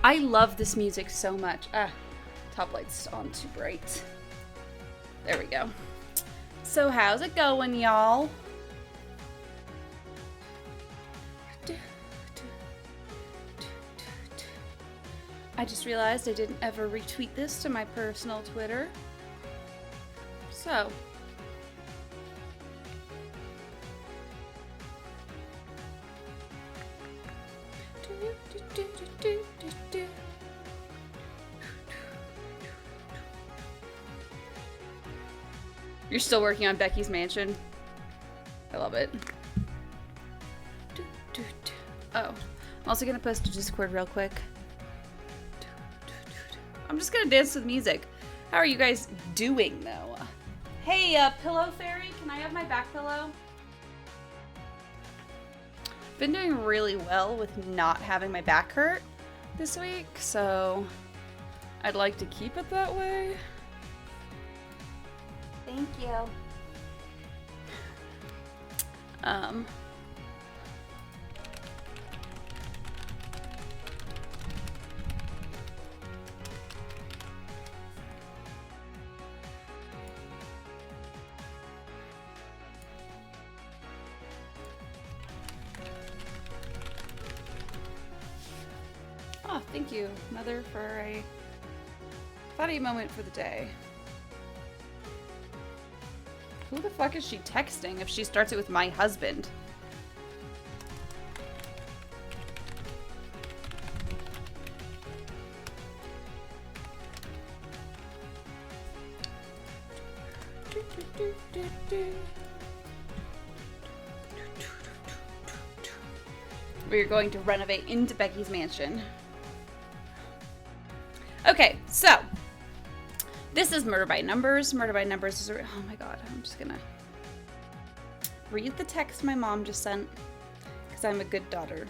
I love this music so much. Top light's on too bright. There we go. So how's it going, y'all? I just realized I didn't ever retweet this to my personal Twitter. So. You're still working on Becky's mansion? I love it. Oh, I'm also gonna post to Discord real quick. I'm just gonna dance to the music. How are you guys doing, though? Hey, Pillow Fairy, can I have my back pillow? Been doing really well with not having my back hurt this week, so I'd like to keep it that way. Thank you. Oh, thank you, Mother, for a funny moment for the day. Who the fuck is she texting if she starts it with my husband? We're going to renovate into Becky's mansion. Okay, so this is Murder by Numbers. Murder by Numbers is oh my god, I'm just gonna read the text my mom just sent because I'm a good daughter.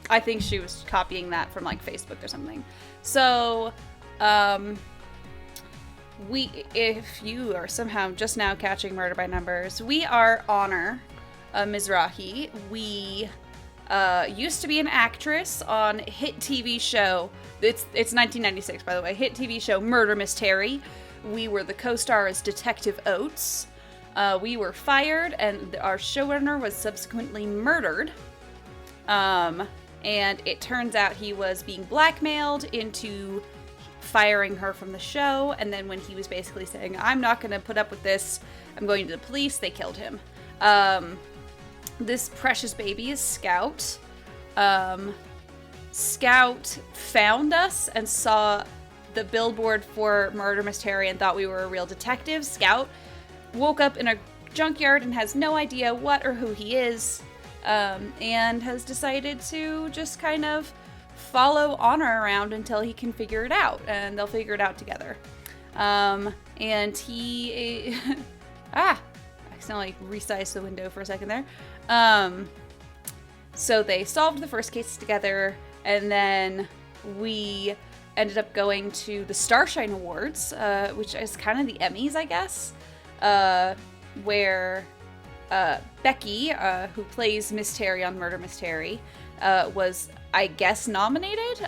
I think she was copying that from like Facebook or something. So, if you are somehow just now catching Murder by Numbers, we are Honor Mizrahi. We used to be an actress on hit TV show. It's 1996, by the way. Hit TV show Murder Mystery. We were the co-star as Detective Oates. We were fired, and our showrunner was subsequently murdered. And it turns out he was being blackmailed into firing her from the show. And then when he was basically saying, "I'm not going to put up with this, I'm going to the police," they killed him. This precious baby is Scout. Scout found us and saw the billboard for Murder Mystery and thought we were a real detective. Scout woke up in a junkyard and has no idea what or who he is, and has decided to just kind of follow Honor around until he can figure it out, and they'll figure it out together. And he... accidentally resized the window for a second there. So they solved the first case together, and then we ended up going to the Starshine Awards, which is kind of the Emmys, I guess, where Becky, who plays Miss Terry on Murder Mystery, was, I guess, nominated.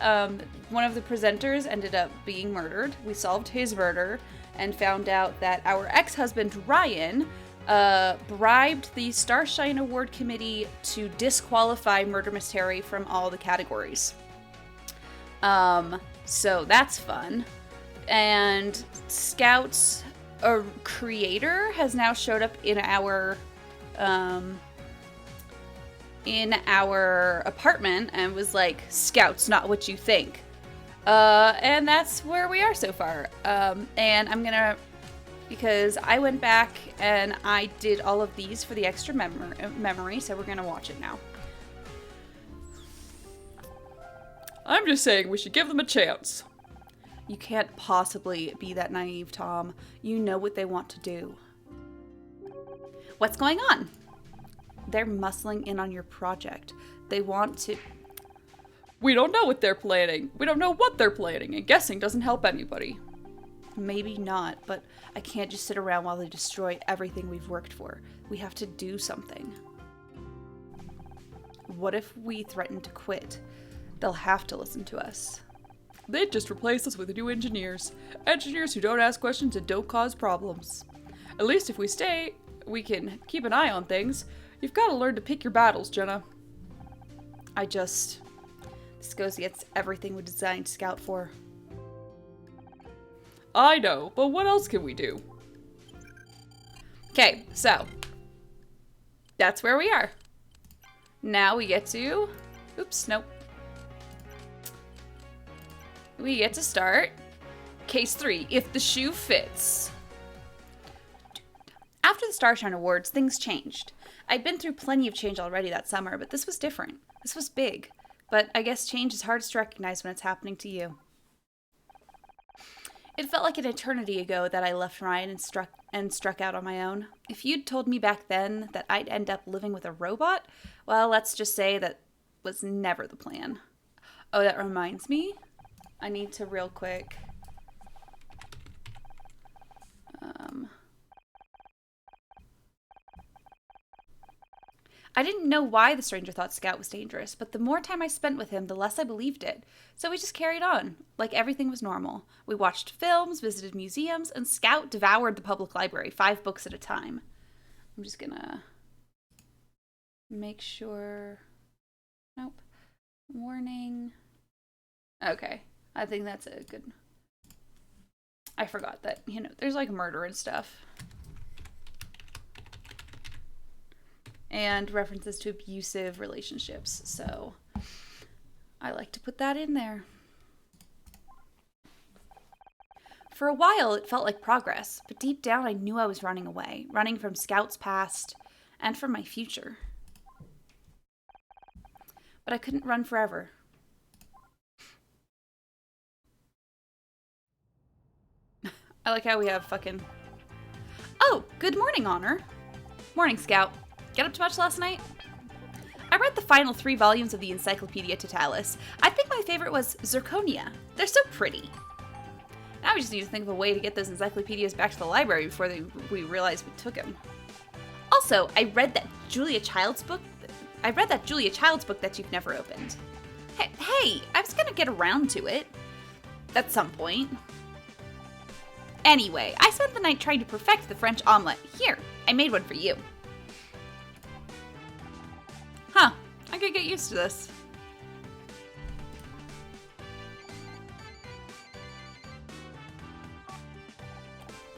One of the presenters ended up being murdered. We solved his murder and found out that our ex-husband, Ryan, bribed the Starshine Award Committee to disqualify Murder Mystery from all the categories. So that's fun. And Scout's creator has now showed up in our apartment and was like, "Scout's not what you think." And that's where we are so far. And I'm gonna, because I went back and I did all of these for the extra memory, so we're gonna watch it now. I'm just saying we should give them a chance. You can't possibly be that naive, Tom. You know what they want to do. What's going on? They're muscling in on your project. They want to... We don't know what they're planning. We don't know what they're planning, and guessing doesn't help anybody. Maybe not, but I can't just sit around while they destroy everything we've worked for. We have to do something. What if we threaten to quit? They'll have to listen to us. They'd just replace us with new engineers. Engineers who don't ask questions and don't cause problems. At least if we stay, we can keep an eye on things. You've got to learn to pick your battles, Jenna. This goes against everything we designed Scout for. I know, but what else can we do? Okay, so that's where we are. Now we get to... Oops, nope. We get to start Case 3, If the Shoe Fits. After the Starshine Awards, things changed. I'd been through plenty of change already that summer, but this was different. This was big. But I guess change is hardest to recognize when it's happening to you. It felt like an eternity ago that I left Ryan and struck out on my own. If you'd told me back then that I'd end up living with a robot, well, let's just say that was never the plan. Oh, that reminds me. I need to real quick. I didn't know why the stranger thought Scout was dangerous, but the more time I spent with him, the less I believed it. So we just carried on, like everything was normal. We watched films, visited museums, and Scout devoured the public library, 5 books at a time. I'm just gonna make sure... Nope. Warning. Okay. I think that's a good... I forgot that, there's like murder and stuff. And references to abusive relationships, so I like to put that in there. For a while, it felt like progress, but deep down I knew I was running away, running from Scout's past and from my future. But I couldn't run forever. I like how we have fucking... Oh, good morning, Honor. Morning, Scout. Get up to much last night? I read the final 3 volumes of the Encyclopedia Totalis. I think my favorite was Zirconia. They're so pretty. Now we just need to think of a way to get those encyclopedias back to the library before we realize we took them. Also, I read that Julia Child's book that you've never opened. Hey, I was gonna get around to it. At some point. Anyway, I spent the night trying to perfect the French omelette. Here, I made one for you. Huh, I could get used to this.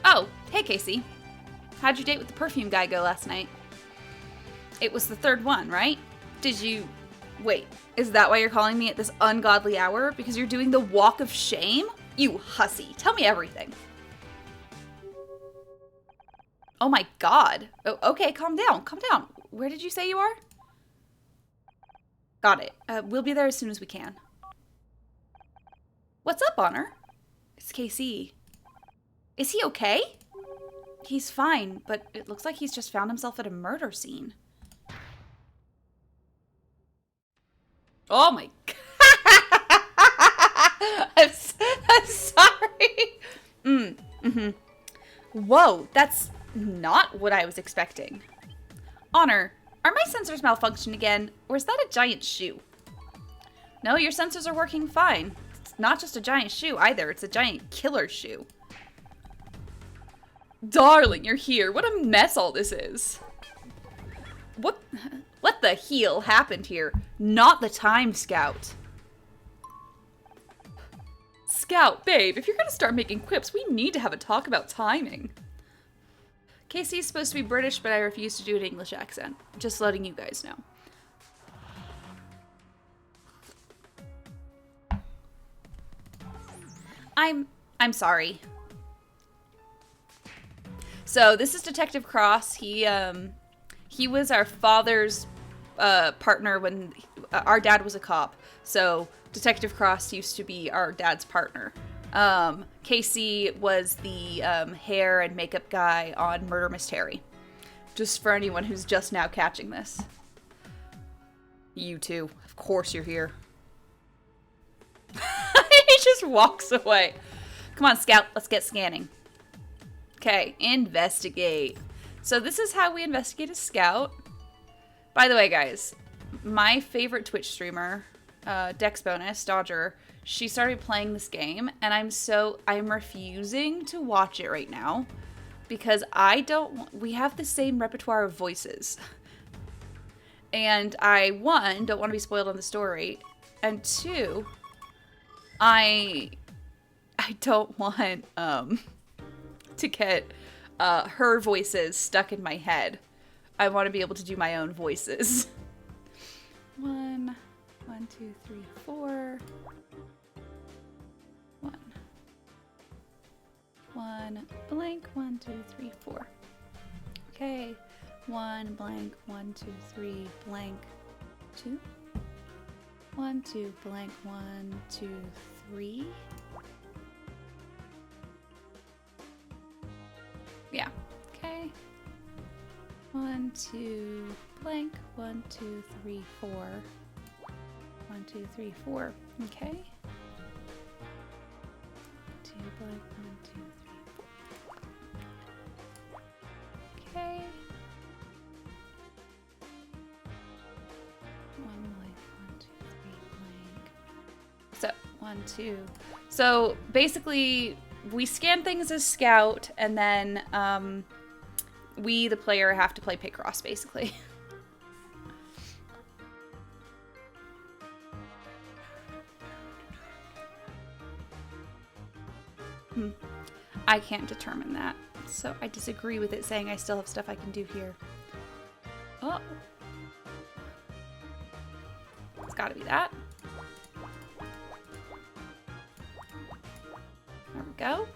Oh, hey Casey. How'd your date with the perfume guy go last night? It was the 3rd one, right? Wait, is that why you're calling me at this ungodly hour? Because you're doing the walk of shame? You hussy, tell me everything. Oh my god. Oh, okay, calm down. Where did you say you are? Got it. We'll be there as soon as we can. What's up, Honor? It's KC. Is he okay? He's fine, but it looks like he's just found himself at a murder scene. Oh my god. I'm sorry. Whoa, that's not what I was expecting. Honor, are my sensors malfunctioning again, or is that a giant shoe? No, your sensors are working fine. It's not just a giant shoe either, it's a giant killer shoe. Darling, you're here. What a mess all this is. What the heel happened here? Not the time, Scout. Scout, babe, if you're gonna start making quips, we need to have a talk about timing. Casey's supposed to be British, but I refuse to do an English accent. Just letting you guys know. I'm sorry. So this is Detective Cross. He was our father's partner when our dad was a cop. So Detective Cross used to be our dad's partner. Casey was the hair and makeup guy on Murder Mystery. Just for anyone who's just now catching this. You too. Of course you're here. He just walks away. Come on, Scout. Let's get scanning. Okay, investigate. So this is how we investigate a Scout. By the way, guys, my favorite Twitch streamer, Dex Bonus, Dodger, she started playing this game, and I'm refusing to watch it right now because we have the same repertoire of voices. And one, don't want to be spoiled on the story, and two, I don't want to get her voices stuck in my head. I want to be able to do my own voices. 1, 2, 3, 4. 1 blank 1, 2, 3, 4. Okay. 1 blank 1, 2, 3 blank 2. 1, 2 blank 1, 2, 3. Yeah. Okay. 1, 2 blank 1, 2, 3, 4. 1, 2, 3, 4. Okay. 2 blank 1, 2, 3, 4. Okay. 1 blank 1, 2, 3 blank. So 1, 2. So basically, we scan things as Scout, and then we, the player, have to play Picross, basically. I can't determine that, so I disagree with it saying I still have stuff I can do here. Oh. It's gotta be that. There we go.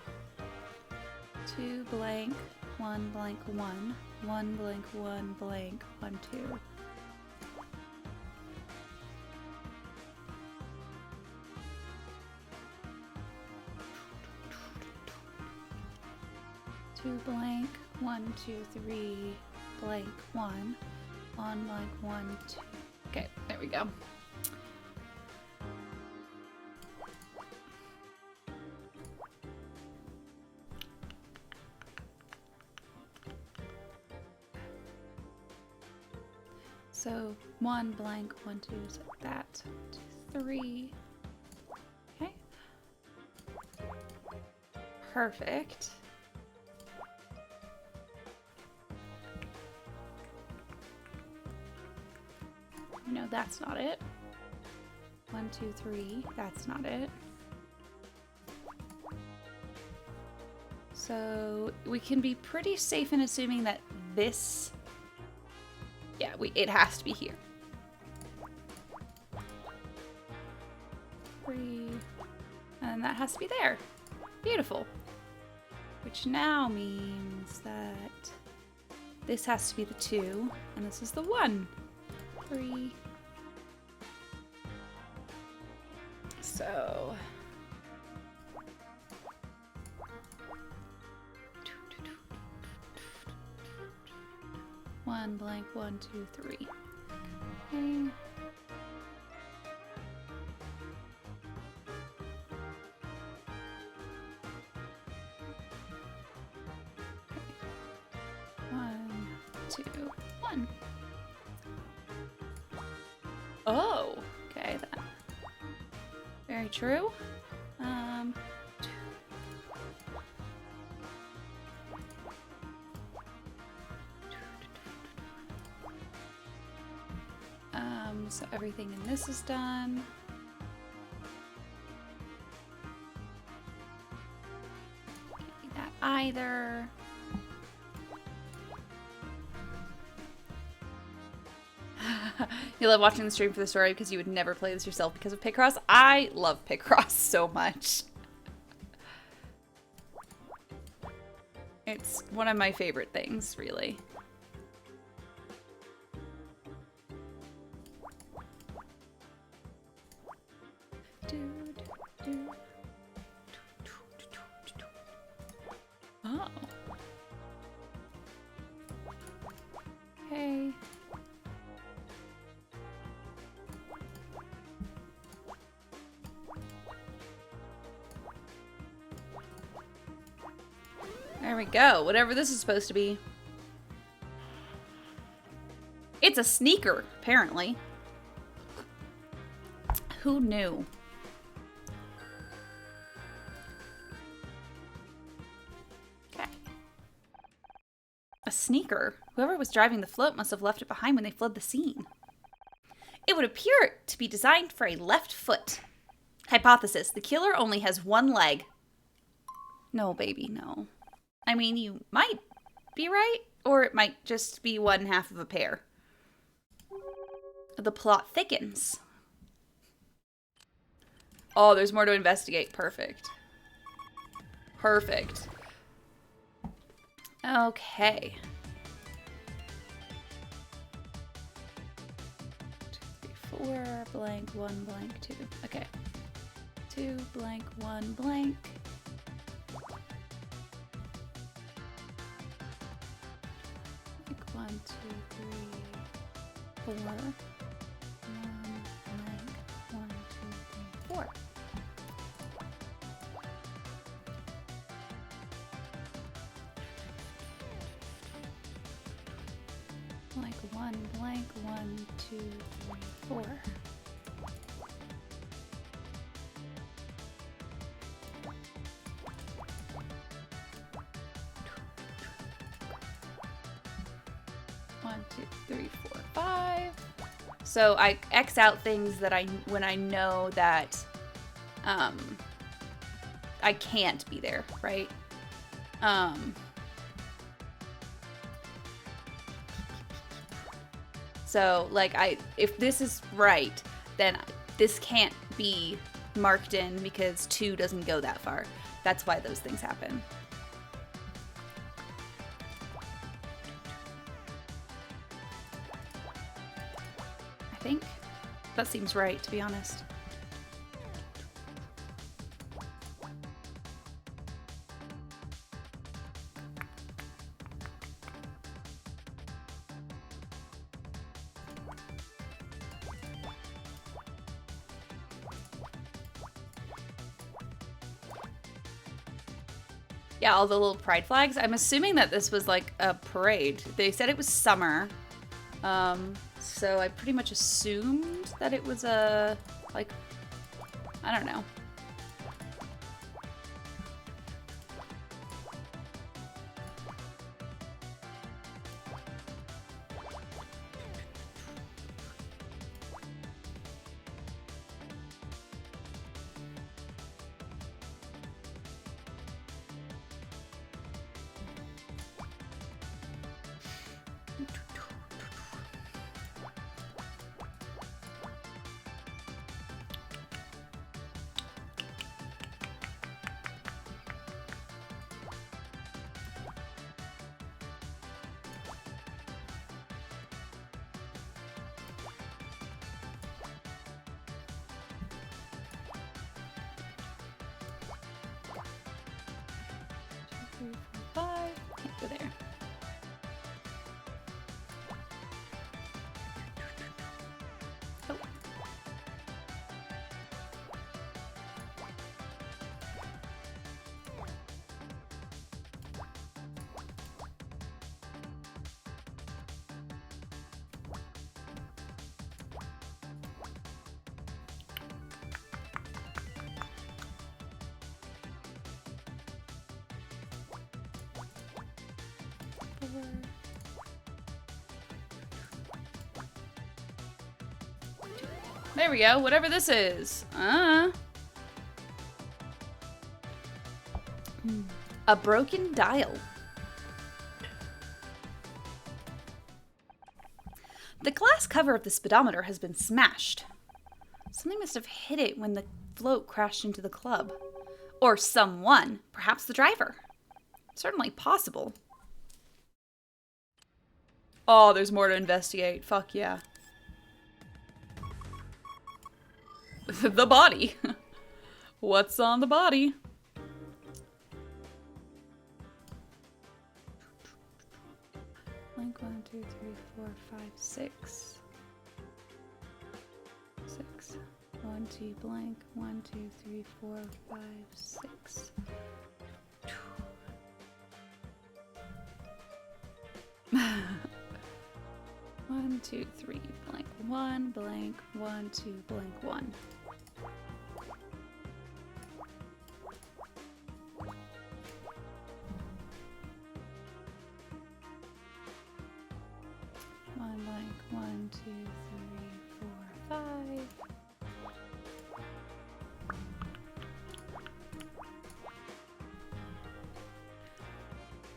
2 blank 1 blank 1. 1 blank 1 blank 1 2. Two blank 1 2 3 blank 1 blank 1 2. Okay, there we go. So 1 blank 1 2 is like that. 2 3. Okay. Perfect. No, that's not it. 1 2 3. That's not it. So we can be pretty safe in assuming that this. Yeah, it has to be here. 3. And that has to be there. Beautiful. Which now means that this has to be the 2, and this is the 1. 3. So. One blank 1 2 3. Okay. One, 2, 1. Oh, okay, that. Very true. So everything in this is done. Can't be that either. You love watching the stream for the story because you would never play this yourself because of Picross. I love Picross so much. It's one of my favorite things, really. Oh. Okay. we go. Whatever this is supposed to be. It's a sneaker, apparently. Who knew? Okay. A sneaker. Whoever was driving the float must have left it behind when they fled the scene. It would appear to be designed for a left foot. Hypothesis. The killer only has one leg. No, baby, no. I mean, you might be right, or it might just be one half of a pair. The plot thickens. Oh, there's more to investigate. Perfect. Perfect. Okay. 2, 3, 4, blank, 1, blank, 2. Okay. 2, blank, 1, blank. Like 1, 2, 3, 4. 1, blank, 1, 2, 3, 4. Like 1, blank, 1, 2, 3, 4. One, 2, 3, 4, 5. So I X out things that when I know that I can't be there, right? So like if this is right, then this can't be marked in because 2 doesn't go that far. That's why those things happen. I think that seems right, to be honest. Yeah, all the little pride flags. I'm assuming that this was like a parade. They said it was summer. So I pretty much assumed that it was a, like, I don't know. Can't go there. Oh. There we go, whatever this is. A broken dial. The glass cover of the speedometer has been smashed. Something must have hit it when the float crashed into the club. Or someone, perhaps the driver. Certainly possible. Oh, there's more to investigate. Fuck yeah. The body. What's on the body? Blank 1, 2, 3, 4, 5, 6. 6. 1, 2, blank. 1, 2, 3, 4, 5, 6. 1, 2, 3, blank 1, blank 1, 2, blank 1. One blank 1, 2, 3, 4, 5.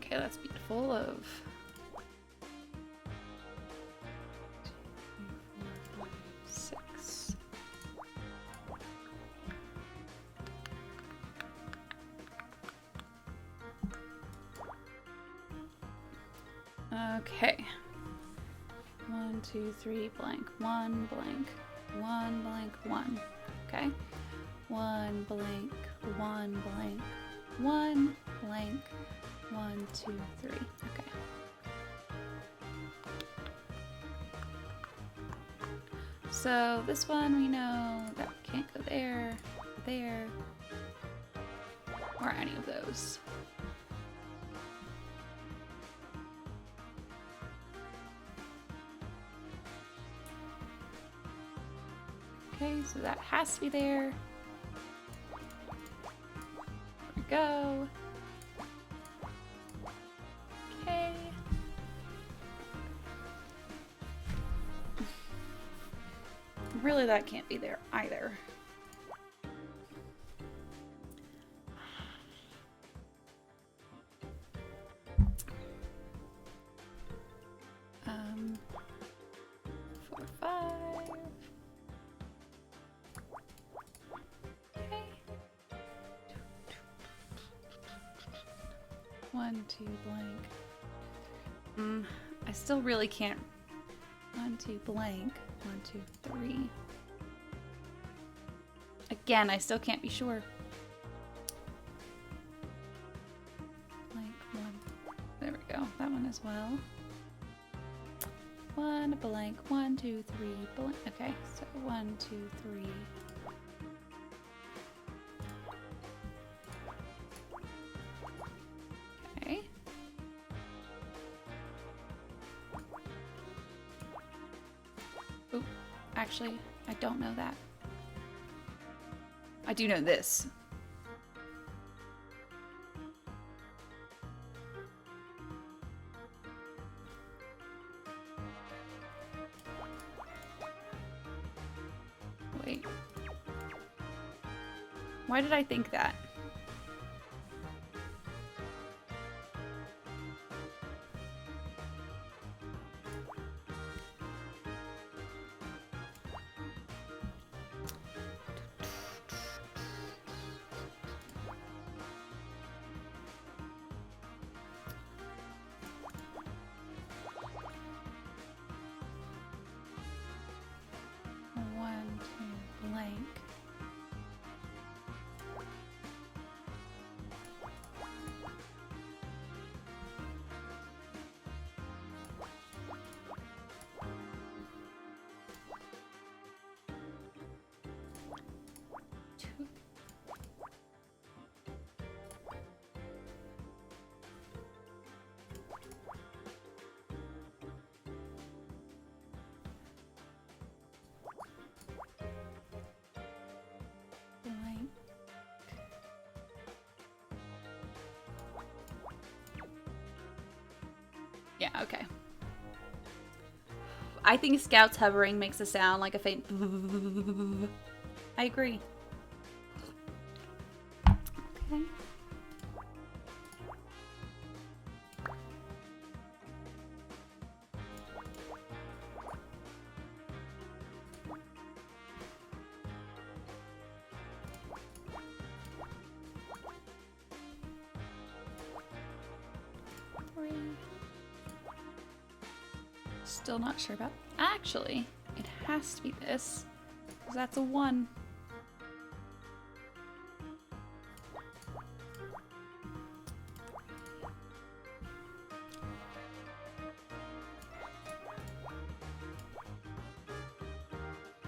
Okay, that's beautiful. Of 6. Okay. 1, 2, 3, blank 1, blank 1, blank 1. Okay. 1 blank 1 blank 1 blank 1, 2, 3. Okay. So this one we know that can't go there, there, or any of those. Okay, so that has to be there. There we go. Okay. Really, that can't be there either. Um, 4, 5. Okay. 1, 2, blank. I still really can't. 1, 2, blank. 1, 2, 3. Again, I still can't be sure. Blank 1. There we go. That one as well. 1 blank. 1, 2, 3 blank. Okay, so 1, 2, 3. Okay. Oop. Actually, I don't know that. I do know this. Wait. Why did I think that? Blank. Two. Blank. Yeah, okay. I think Scout's hovering makes a sound like a faint. I agree. Okay. Still not sure about. Actually, it has to be this, because that's a 1.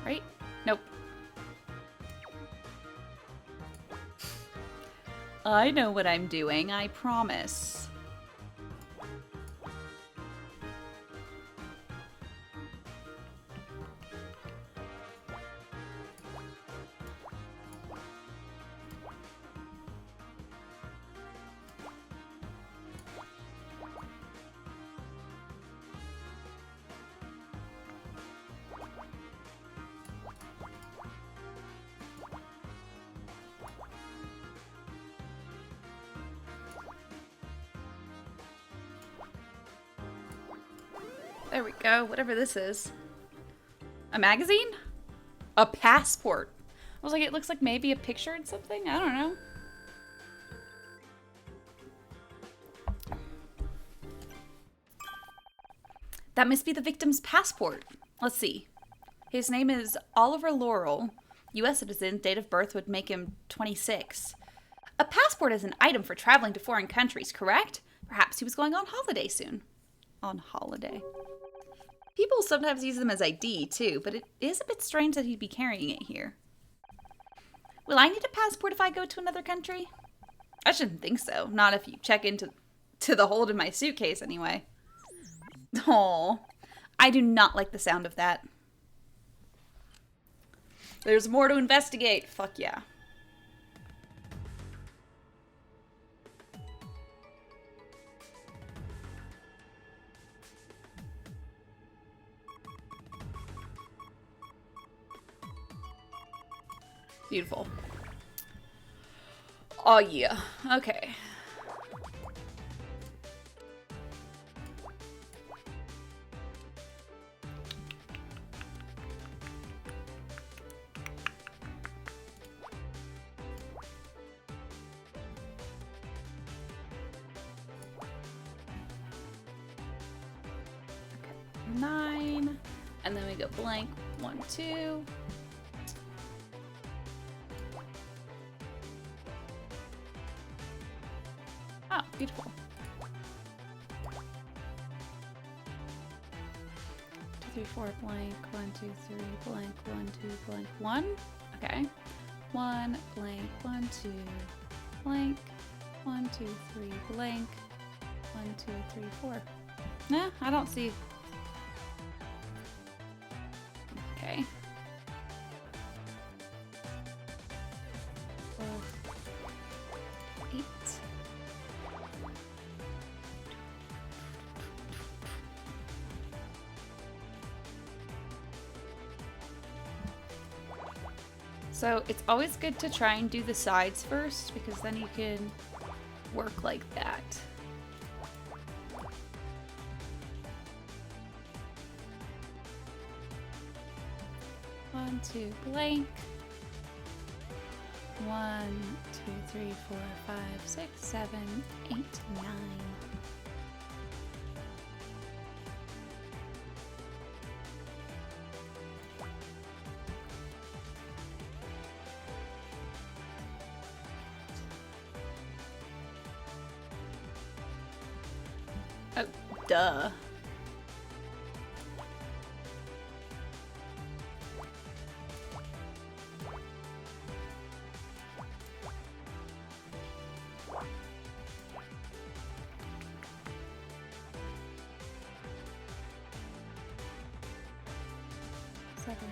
Right? Nope. I know what I'm doing, I promise. There we go. Whatever this is. A magazine? A passport. I was like, it looks like maybe a picture and something. I don't know. That must be the victim's passport. Let's see. His name is Oliver Laurel. U.S. citizen. Date of birth would make him 26. A passport is an item for traveling to foreign countries, correct? Perhaps he was going on holiday soon. On holiday. People sometimes use them as ID, too, but it is a bit strange that he'd be carrying it here. Will I need a passport if I go to another country? I shouldn't think so. Not if you check into the hold in my suitcase, anyway. Oh, I do not like the sound of that. There's more to investigate. Fuck yeah. Beautiful. Oh yeah. Okay. Okay. 9. And then we go blank 1, 2. Oh, beautiful. 2, 3, 4, blank, 1, 2, 3, blank, 1, 2, blank, 1. Okay. 1, blank, 1, 2, blank, 1, 2, 3, blank, 1, 2, 3, 4. Nah, I don't see. Okay. 4, 8. So it's always good to try and do the sides first, because then you can work like that. One, two, blank. 1, 2, 3, 4, 5, 6, 7, 8, 9. Oh, duh. Seven.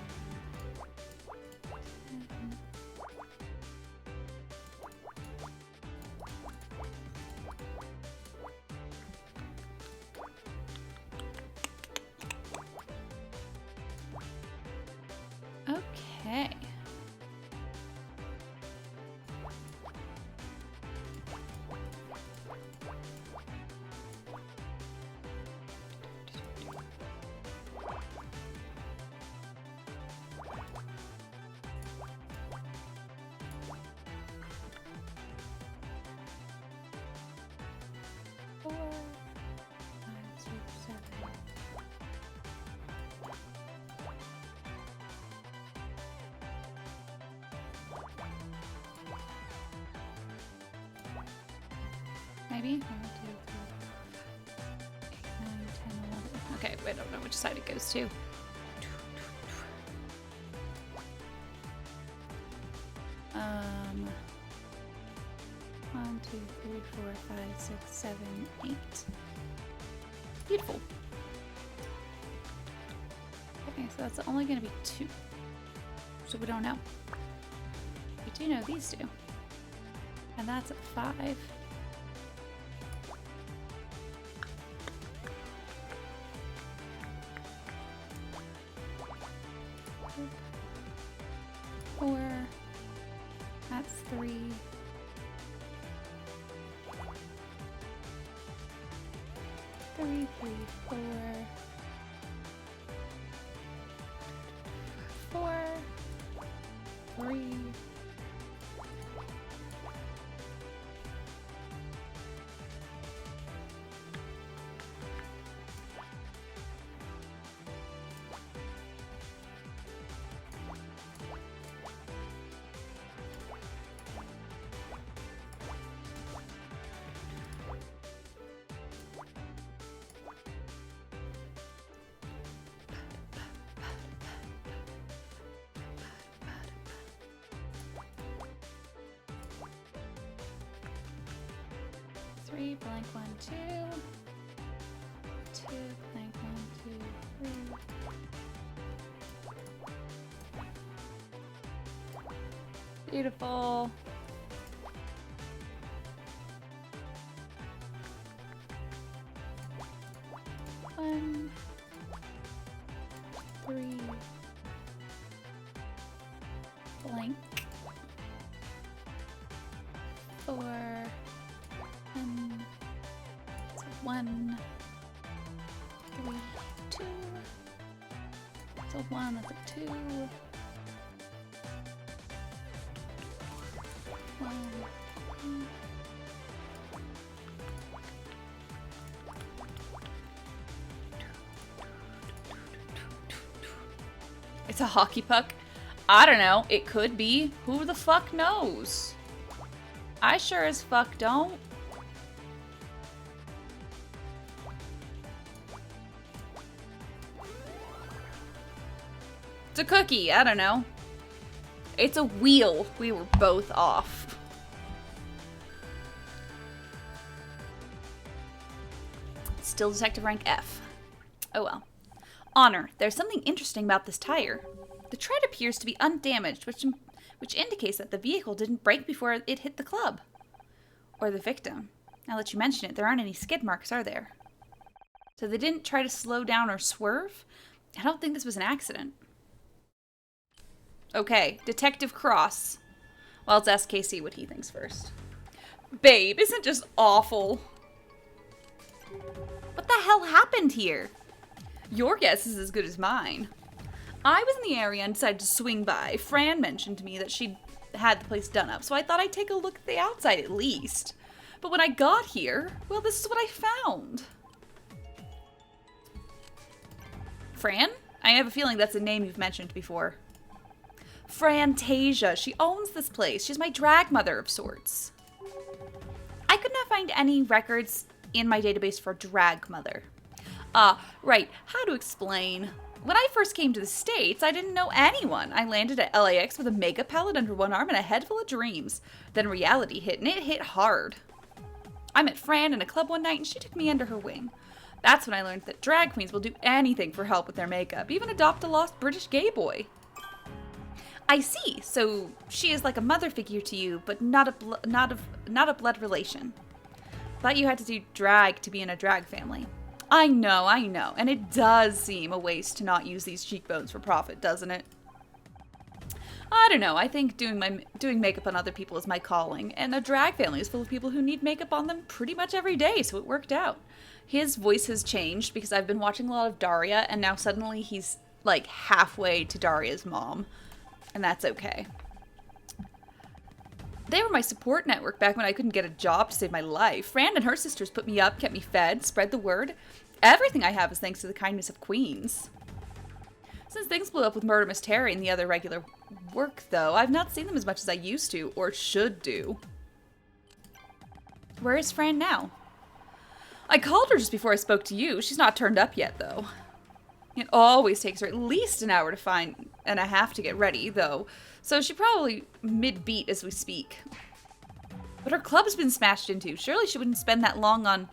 Okay. Four, 5, 6, 7. Maybe? 1, 2, 3, 8, 9, 10, 11. Okay, I don't know which side it goes to. Um, 1, 2, 3, 4, 5, 6, 7, 8. Beautiful. Okay, so that's only going to be 2. So we don't know. We do know these two. And that's a 5. Four. That's 3. 3, 3, 4. 3. Three, blank 1, 2. 2, blank 1, 2, 3. Beautiful. One, 3, blank 4. So 1, 3, 2. So 1, that's a 2. 1. It's a hockey puck. I don't know. It could be. Who the fuck knows? I sure as fuck don't. It's a cookie. I don't know. It's a wheel. We were both off. Still detective rank F. Oh well. Honor. There's something interesting about this tire. The tread appears to be undamaged, which indicates that the vehicle didn't break before it hit the club. Or the victim. Now that you mention it, there aren't any skid marks, are there? So they didn't try to slow down or swerve? I don't think this was an accident. Okay, Detective Cross. Well, let's ask KC what he thinks first. Babe, isn't just awful. What the hell happened here? Your guess is as good as mine. I was in the area and decided to swing by. Fran mentioned to me that she'd had the place done up, so I thought I'd take a look at the outside at least. But when I got here, well, this is what I found. Fran? I have a feeling that's a name you've mentioned before. Frantasia. She owns this place. She's my drag mother of sorts. I could not find any records in my database for drag mother. Right. How to explain? When I first came to the States, I didn't know anyone. I landed at LAX with a makeup palette under one arm and a head full of dreams. Then reality hit, and it hit hard. I met Fran in a club one night, and she took me under her wing. That's when I learned that drag queens will do anything for help with their makeup, even adopt a lost British gay boy. I see. So she is like a mother figure to you, but not a blood relation. Thought you had to do drag to be in a drag family. I know, and it does seem a waste to not use these cheekbones for profit, doesn't it? I don't know. I think doing makeup on other people is my calling, and a drag family is full of people who need makeup on them pretty much every day, so it worked out. His voice has changed because I've been watching a lot of Daria, and now suddenly he's like halfway to Daria's mom, and that's okay. They were my support network back when I couldn't get a job to save my life. Fran and her sisters put me up, kept me fed, spread the word. Everything I have is thanks to the kindness of queens. Since things blew up with Murder Miss Terry and the other regular work, though, I've not seen them as much as I used to, or should do. Where is Fran now? I called her just before I spoke to you. She's not turned up yet, though. It always takes her at least an hour and a half to get ready, though, so she probably mid-beat as we speak. But her club's been smashed into. Surely she wouldn't spend that long on...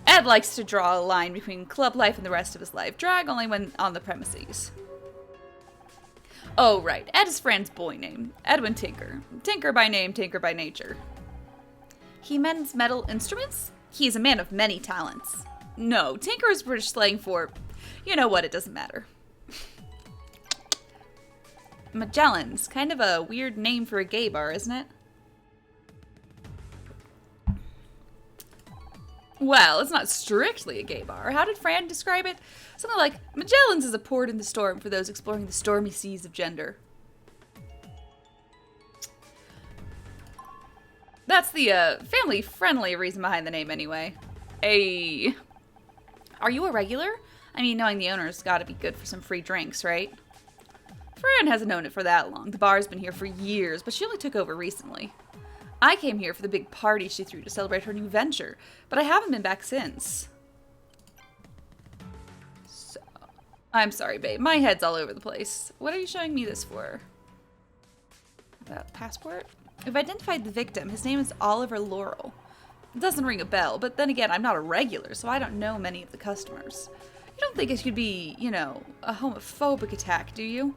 Ed likes to draw a line between club life and the rest of his life. Drag only when on the premises. Oh, right. Ed is Fran's boy name. Edwin Tinker. Tinker by name, Tinker by nature. He mends metal instruments? He is a man of many talents. No, Tinker is British slang for... You know what, it doesn't matter. Magellan's. Kind of a weird name for a gay bar, isn't it? Well, it's not strictly a gay bar. How did Fran describe it? Something like, Magellan's is a port in the storm for those exploring the stormy seas of gender. that's the family-friendly reason behind the name anyway. Hey. Are you a regular? I mean, knowing the owner's gotta be good for some free drinks, right? Fran hasn't known it for that long. The bar's been here for years, but she only took over recently. I came here for the big party she threw to celebrate her new venture, but I haven't been back since. So, I'm sorry, babe. My head's all over the place. What are you showing me this for? That passport? I've identified the victim. His name is Oliver Laurel. It doesn't ring a bell, but then again, I'm not a regular, so I don't know many of the customers. You don't think it could be, you know, a homophobic attack, do you?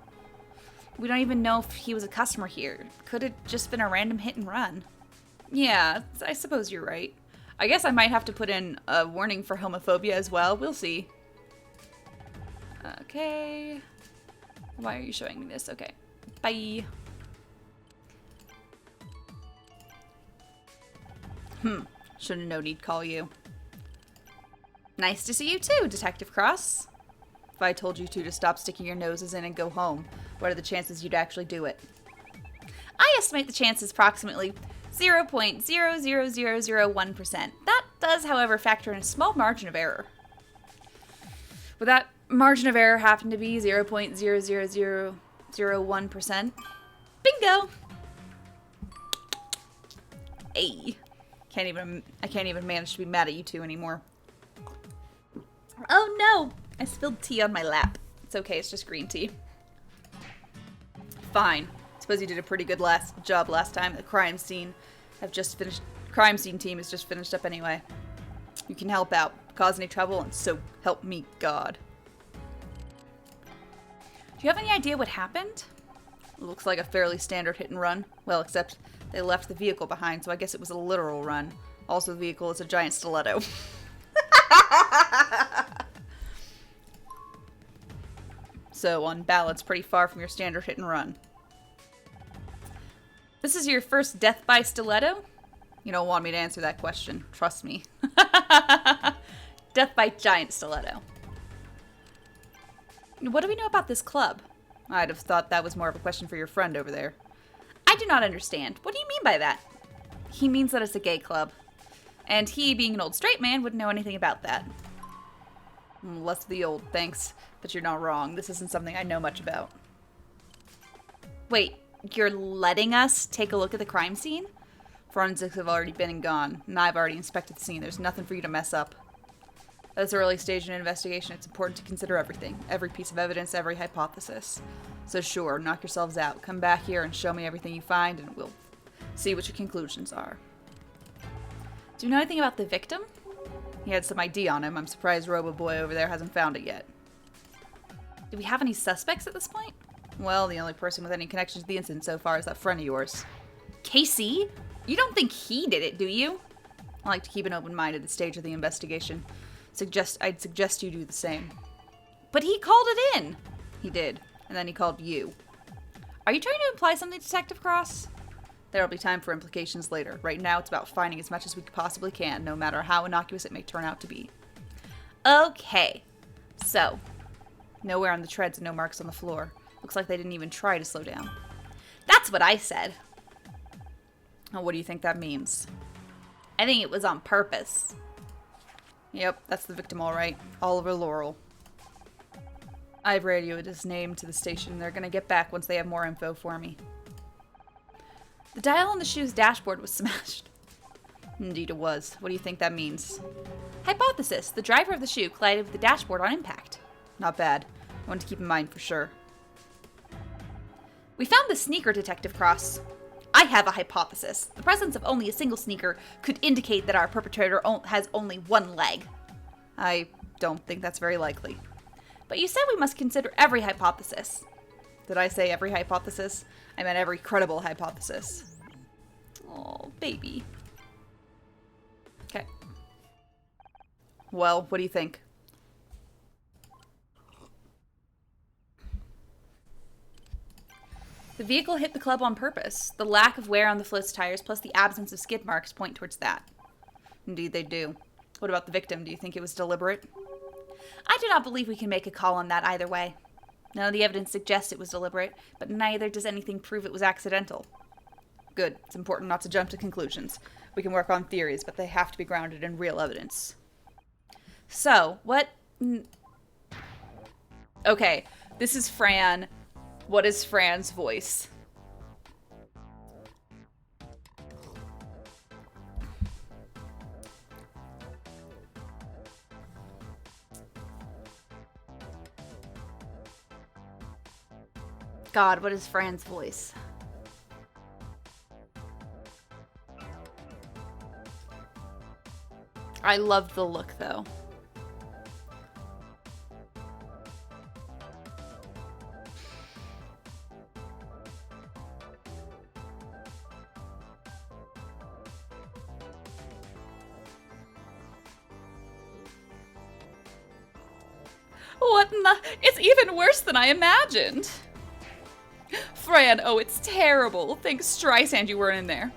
We don't even know if he was a customer here. Could have just been a random hit and run. Yeah, I suppose you're right. I guess I might have to put in a warning for homophobia as well. We'll see. Okay. Why are you showing me this? Okay. Bye. Shouldn't have known he'd call you. Nice to see you too, Detective Cross. If I told you two to stop sticking your noses in and go home, what are the chances you'd actually do it? I estimate the chances approximately 0.00001%. That does, however, factor in a small margin of error. Would that margin of error happen to be 0.00001%? Bingo! Hey. I can't even manage to be mad at you two anymore. Oh no! I spilled tea on my lap. It's okay, it's just green tea. Fine. Suppose you did a pretty good job last time. The crime scene team has just finished up anyway. You can help out, cause any trouble, and so help me God. Do you have any idea what happened? It looks like a fairly standard hit and run. Well, except they left the vehicle behind, so I guess it was a literal run. Also, the vehicle is a giant stiletto. So, on balance, pretty far from your standard hit and run. This is your first death by stiletto? You don't want me to answer that question. Trust me. Death by giant stiletto. What do we know about this club? I'd have thought that was more of a question for your friend over there. I do not understand. What do you mean by that? He means that it's a gay club. And he, being an old straight man, wouldn't know anything about that. Less of the old, thanks. But you're not wrong. This isn't something I know much about. Wait, you're letting us take a look at the crime scene? Forensics have already been and gone, and I've already inspected the scene. There's nothing for you to mess up. At this early stage in an investigation, it's important to consider everything. Every piece of evidence, every hypothesis. So sure, knock yourselves out. Come back here and show me everything you find, and we'll see what your conclusions are. Do you know anything about the victim? He had some ID on him. I'm surprised Robo-Boy over there hasn't found it yet. Do we have any suspects at this point? Well, the only person with any connection to the incident so far is that friend of yours. Casey? You don't think he did it, do you? I like to keep an open mind at this stage of the investigation. I'd suggest you do the same. But he called it in! He did. And then he called you. Are you trying to imply something, Detective Cross? There'll be time for implications later. Right now, it's about finding as much as we possibly can, no matter how innocuous it may turn out to be. Okay. So, nowhere on the treads and no marks on the floor. Looks like they didn't even try to slow down. That's what I said. Oh, what do you think that means? I think it was on purpose. Yep, that's the victim all right. Oliver Laurel. I've radioed his name to the station. They're gonna get back once they have more info for me. The dial on the shoe's dashboard was smashed. Indeed it was. What do you think that means? Hypothesis. The driver of the shoe collided with the dashboard on impact. Not bad. One to keep in mind for sure. We found the sneaker, Detective Cross. I have a hypothesis. The presence of only a single sneaker could indicate that our perpetrator has only one leg. I don't think that's very likely. But you said we must consider every hypothesis. Did I say every hypothesis? I meant every credible hypothesis. Oh, baby. Okay. Well, what do you think? The vehicle hit the club on purpose. The lack of wear on the float's tires plus the absence of skid marks point towards that. Indeed they do. What about the victim? Do you think it was deliberate? I do not believe we can make a call on that either way. None of the evidence suggests it was deliberate, but neither does anything prove it was accidental. Good. It's important not to jump to conclusions. We can work on theories, but they have to be grounded in real evidence. So, what... Okay, this is Fran. What is Fran's voice? God, what is Fran's voice? I love the look, though. What in the... It's even worse than I imagined. Fran, oh, it's terrible. Thanks Streisand you weren't in there.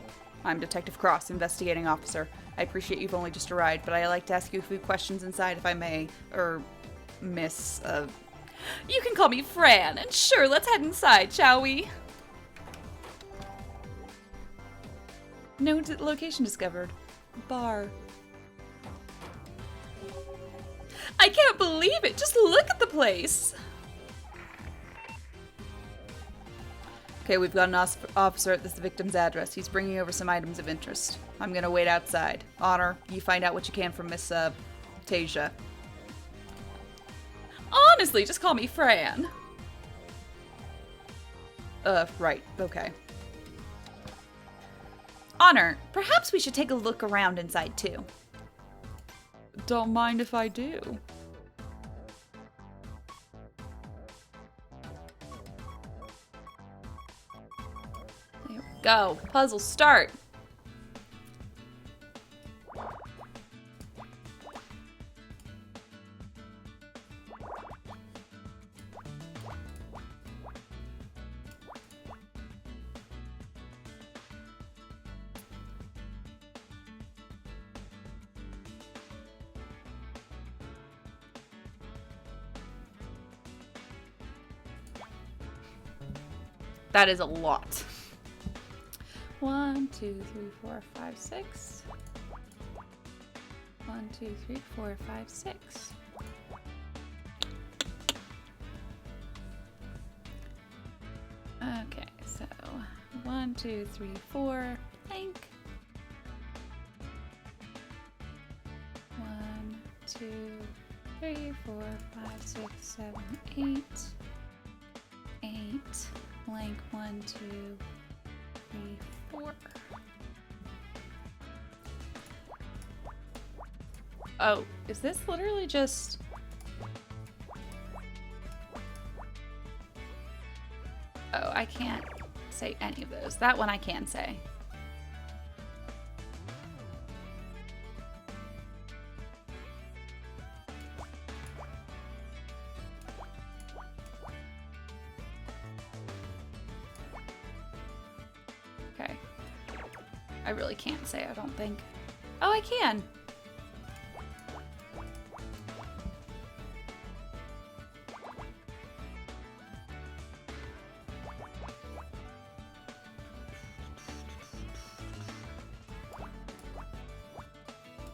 I'm Detective Cross, investigating officer. I appreciate you've only just arrived, but I like to ask you a few questions inside if I may. Miss, You can call me Fran, and sure, let's head inside, shall we? No location discovered. Bar. I can't believe it! Just look at the place! Okay, we've got an officer at this victim's address. He's bringing over some items of interest. I'm gonna wait outside. Honor, you find out what you can from Miss, Tasia. Honestly, just call me Fran. Right. Okay. Honor, perhaps we should take a look around inside, too. Don't mind if I do. There we go. Puzzle start. That is a lot. 1, 2, 3, 4, 5, 6. 1, 2, 3, 4, 5, 6. Okay, so 1, 2, 3, 4, blank. 1, 2, 3, 4, 5, 6, 7, 8. 8. Blank 1, 2, 3, 4. Oh, is this literally just... Oh, I can't say any of those. That one I can say. Okay. I really can't say, I don't think. Oh, I can!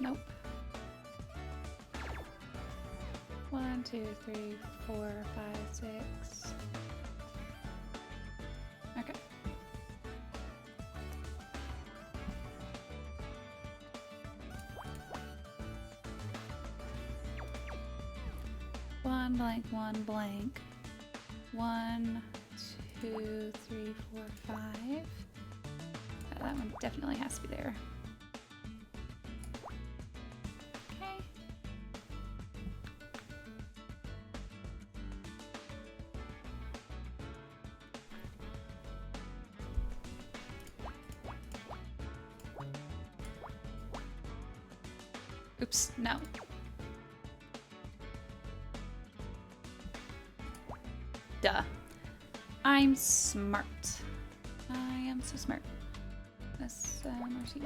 Nope. 1, 2, 3, 4, 5, 6. Okay. One blank, one blank. 1, 2, 3, 4, 5. That one definitely has to be there. Okay. Oops, no. Duh. I'm smart. I am so smart. Miss Mercy.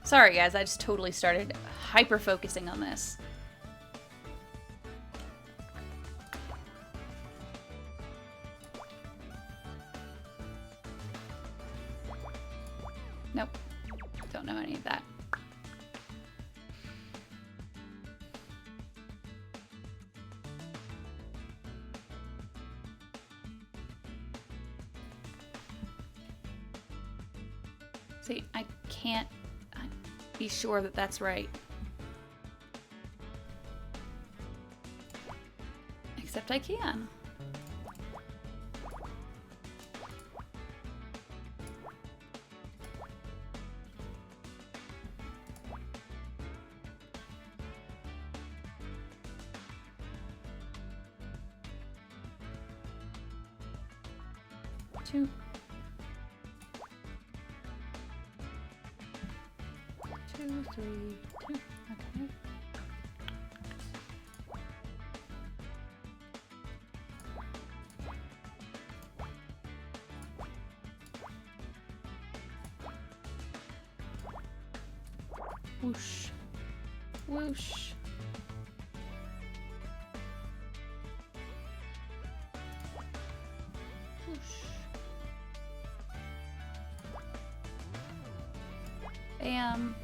Sorry, guys, I just totally started hyper-focusing on this. Nope. Don't know any of that. See, I can't be sure that that's right. Except I can. Two. Two, three, two. Okay. Whoosh. Whoosh. Whoosh. Bam.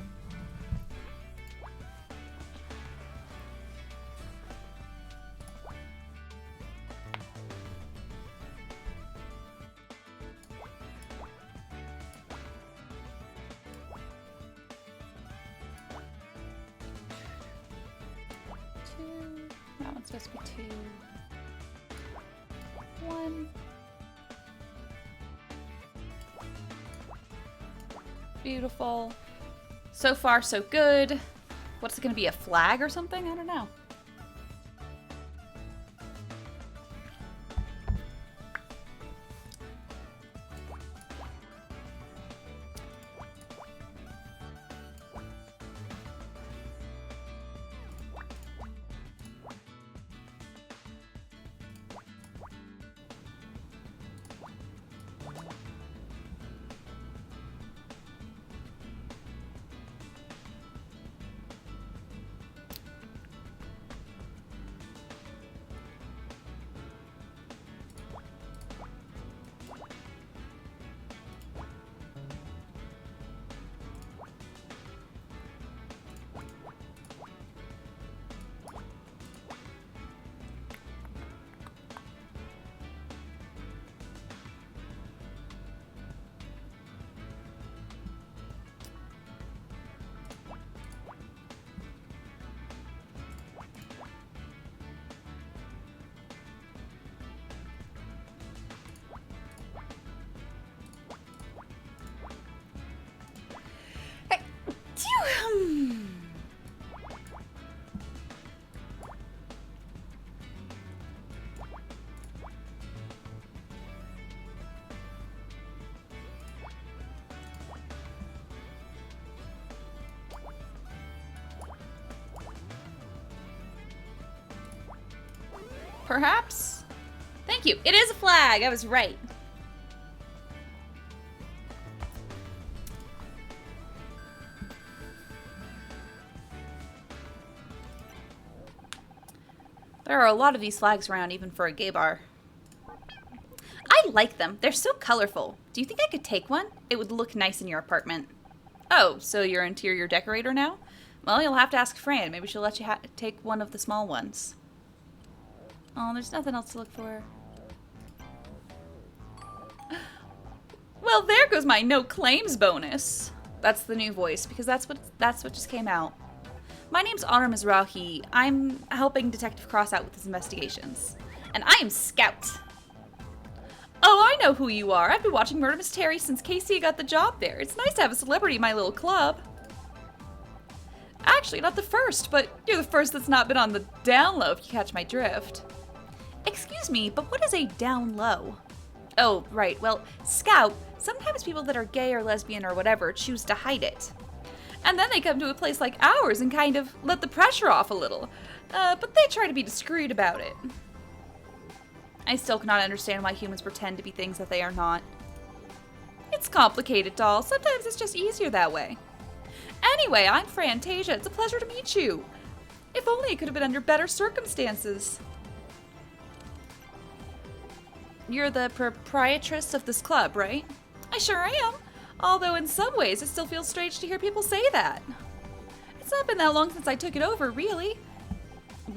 That one's supposed to be 2. 1. Beautiful. So far, so good. What's it gonna be, a flag or something? I don't know. Perhaps? Thank you. It is a flag. I was right. There are a lot of these flags around, even for a gay bar. I like them. They're so colorful. Do you think I could take one? It would look nice in your apartment. Oh, so you're an interior decorator now? Well, you'll have to ask Fran. Maybe she'll let you take one of the small ones. Oh, there's nothing else to look for. Well, there goes my no claims bonus. That's the new voice, because that's what just came out. My name's Honor Mizrahi. I'm helping Detective Cross out with his investigations. And I am Scout. Oh, I know who you are. I've been watching Murder Mystery since Casey got the job there. It's nice to have a celebrity in my little club. Actually, not the first, but you're the first that's not been on the down low, if you catch my drift. Excuse me, but what is a down low? Oh, right. Well, Scout, sometimes people that are gay or lesbian or whatever choose to hide it. And then they come to a place like ours and kind of let the pressure off a little. But they try to be discreet about it. I still cannot understand why humans pretend to be things that they are not. It's complicated, doll. Sometimes it's just easier that way. Anyway, I'm Fantasia. It's a pleasure to meet you. If only it could have been under better circumstances. You're the proprietress of this club, right? I sure am. Although in some ways it still feels strange to hear people say that. It's not been that long since I took it over, really.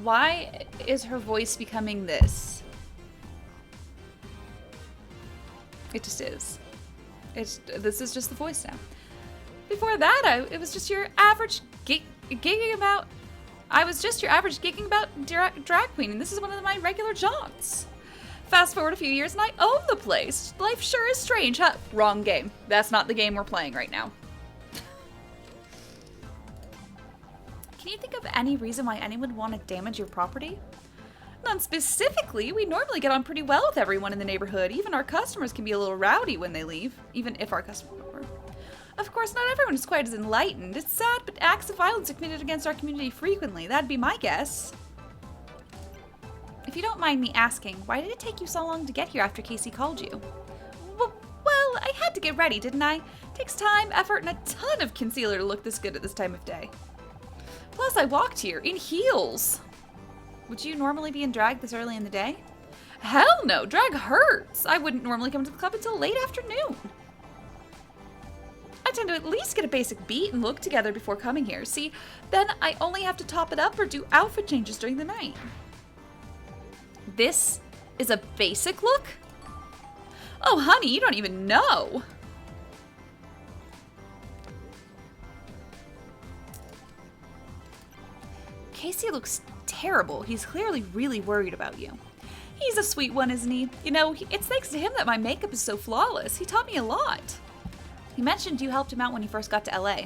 Why is her voice becoming this? It just is. This is just the voice now. Before that, it was just your average gigging about. I was just your average gigging about drag queen, and this is one of my regular jobs. Fast forward a few years, and I own the place. Life sure is strange, huh? Wrong game. That's not the game we're playing right now. Can you think of any reason why anyone would want to damage your property? None specifically. We normally get on pretty well with everyone in the neighborhood. Even our customers can be a little rowdy when they leave, even if our customers are. Of course, not everyone is quite as enlightened. It's sad, but acts of violence are committed against our community frequently. That'd be my guess. If you don't mind me asking, why did it take you so long to get here after Casey called you? Well, I had to get ready, didn't I? It takes time, effort, and a ton of concealer to look this good at this time of day. Plus, I walked here in heels. Would you normally be in drag this early in the day? Hell no, drag hurts. I wouldn't normally come to the club until late afternoon. I tend to at least get a basic beat and look together before coming here. See, then I only have to top it up or do outfit changes during the night. This is a basic look? Oh, honey, you don't even know. Casey looks terrible. He's clearly really worried about you. He's a sweet one, isn't he? You know, it's thanks to him that my makeup is so flawless. He taught me a lot. He mentioned you helped him out when he first got to LA.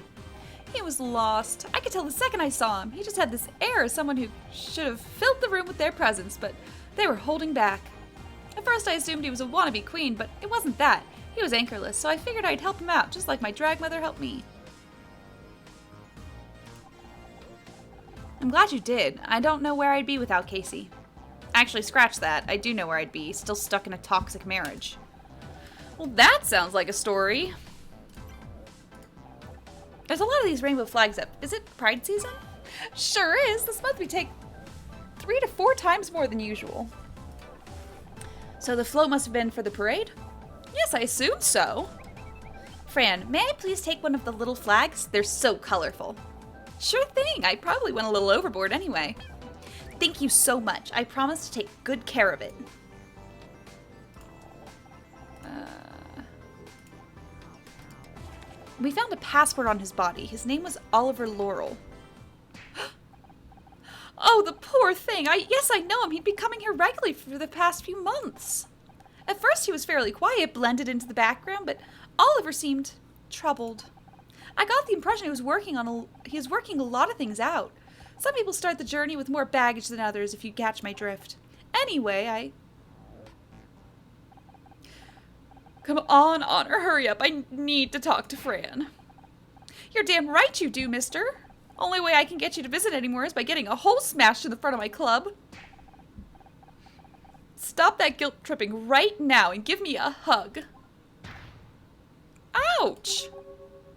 He was lost. I could tell the second I saw him. He just had this air of someone who should have filled the room with their presence, but they were holding back. At first I assumed he was a wannabe queen, but it wasn't that. He was anchorless, so I figured I'd help him out, just like my drag mother helped me. I'm glad you did. I don't know where I'd be without Casey. Actually, scratch that. I do know where I'd be, still stuck in a toxic marriage. Well, that sounds like a story. There's a lot of these rainbow flags up. Is it Pride season? Sure is. This month we take 3 to 4 times more than usual. So the float must have been for the parade? Yes, I assume so. Fran, may I please take one of the little flags? They're so colorful. Sure thing. I probably went a little overboard anyway. Thank you so much. I promise to take good care of it. We found a passport on his body. His name was Oliver Laurel. Oh, the poor thing. Yes, I know him. He'd been coming here regularly for the past few months. At first he was fairly quiet, blended into the background, but Oliver seemed troubled. I got the impression he was working a lot of things out. Some people start the journey with more baggage than others, if you catch my drift. Anyway, Come on, Honor, hurry up. I need to talk to Fran. You're damn right you do, mister. Only way I can get you to visit anymore is by getting a hole smashed in the front of my club. Stop that guilt tripping right now and give me a hug. Ouch!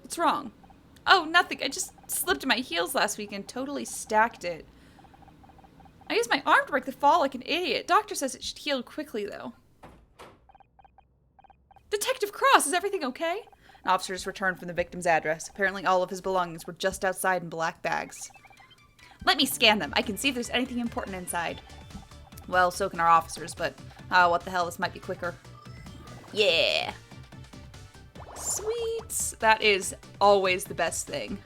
What's wrong? Oh, nothing. I just slipped in my heels last week and totally stacked it. I used my arm to break the fall like an idiot. Doctor says it should heal quickly, though. Detective Cross, is everything okay? Officers returned from the victim's address. Apparently all of his belongings were just outside in black bags. Let me scan them. I can see if there's anything important inside. Well, so can our officers, but what the hell, this might be quicker. Yeah. Sweet. That is always the best thing.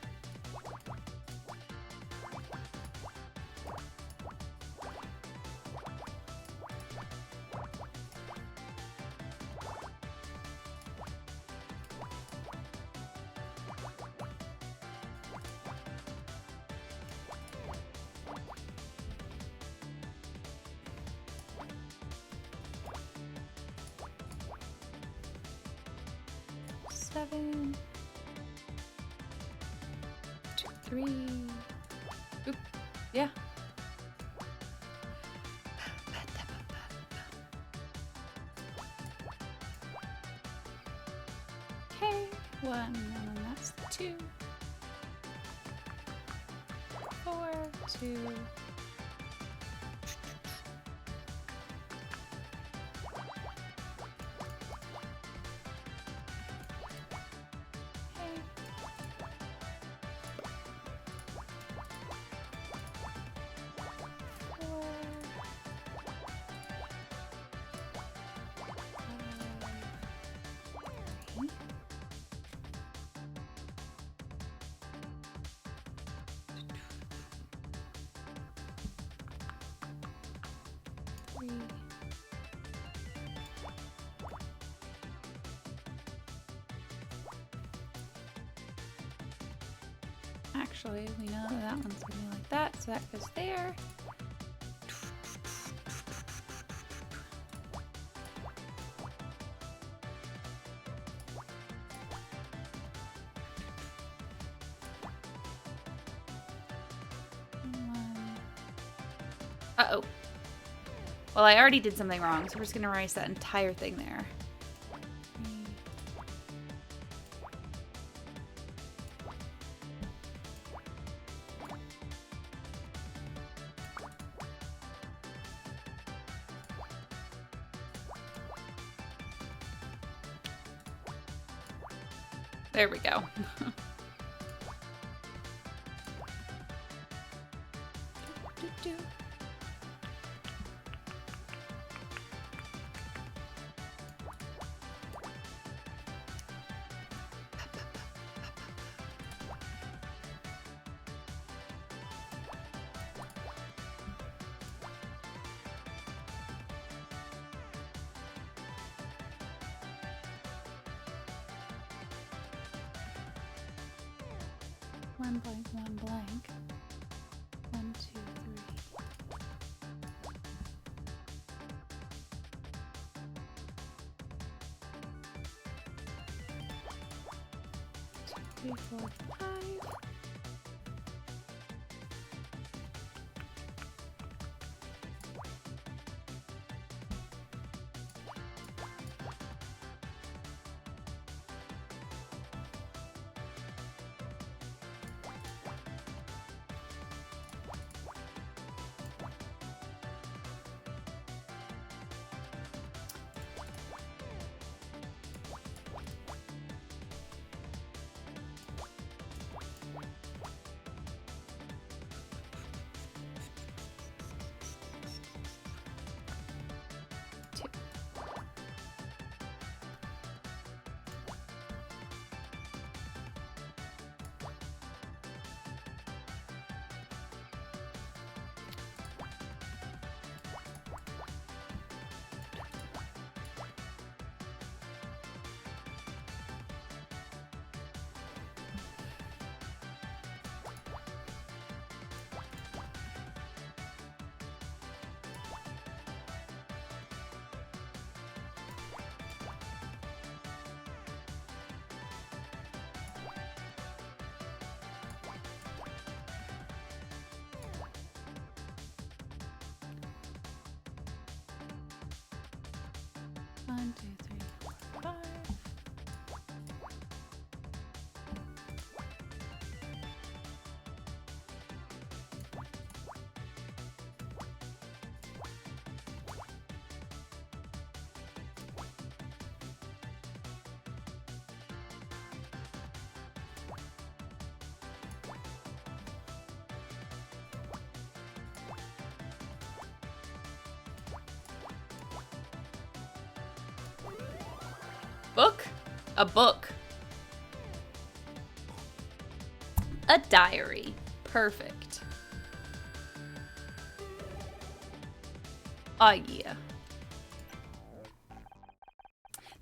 Seven, 2, 3. Oop, yeah. Okay, 1, and that's 2. 2. Actually, we know that one's gonna be like that, so that goes there. Uh-oh. Well, I already did something wrong, so we're just gonna erase that entire thing there. There we go. One blank, one blank. 1, 2, 3. 2, 3, 4, 5. One, two, three, four, 5. Book? A book. A diary. Perfect. Oh yeah.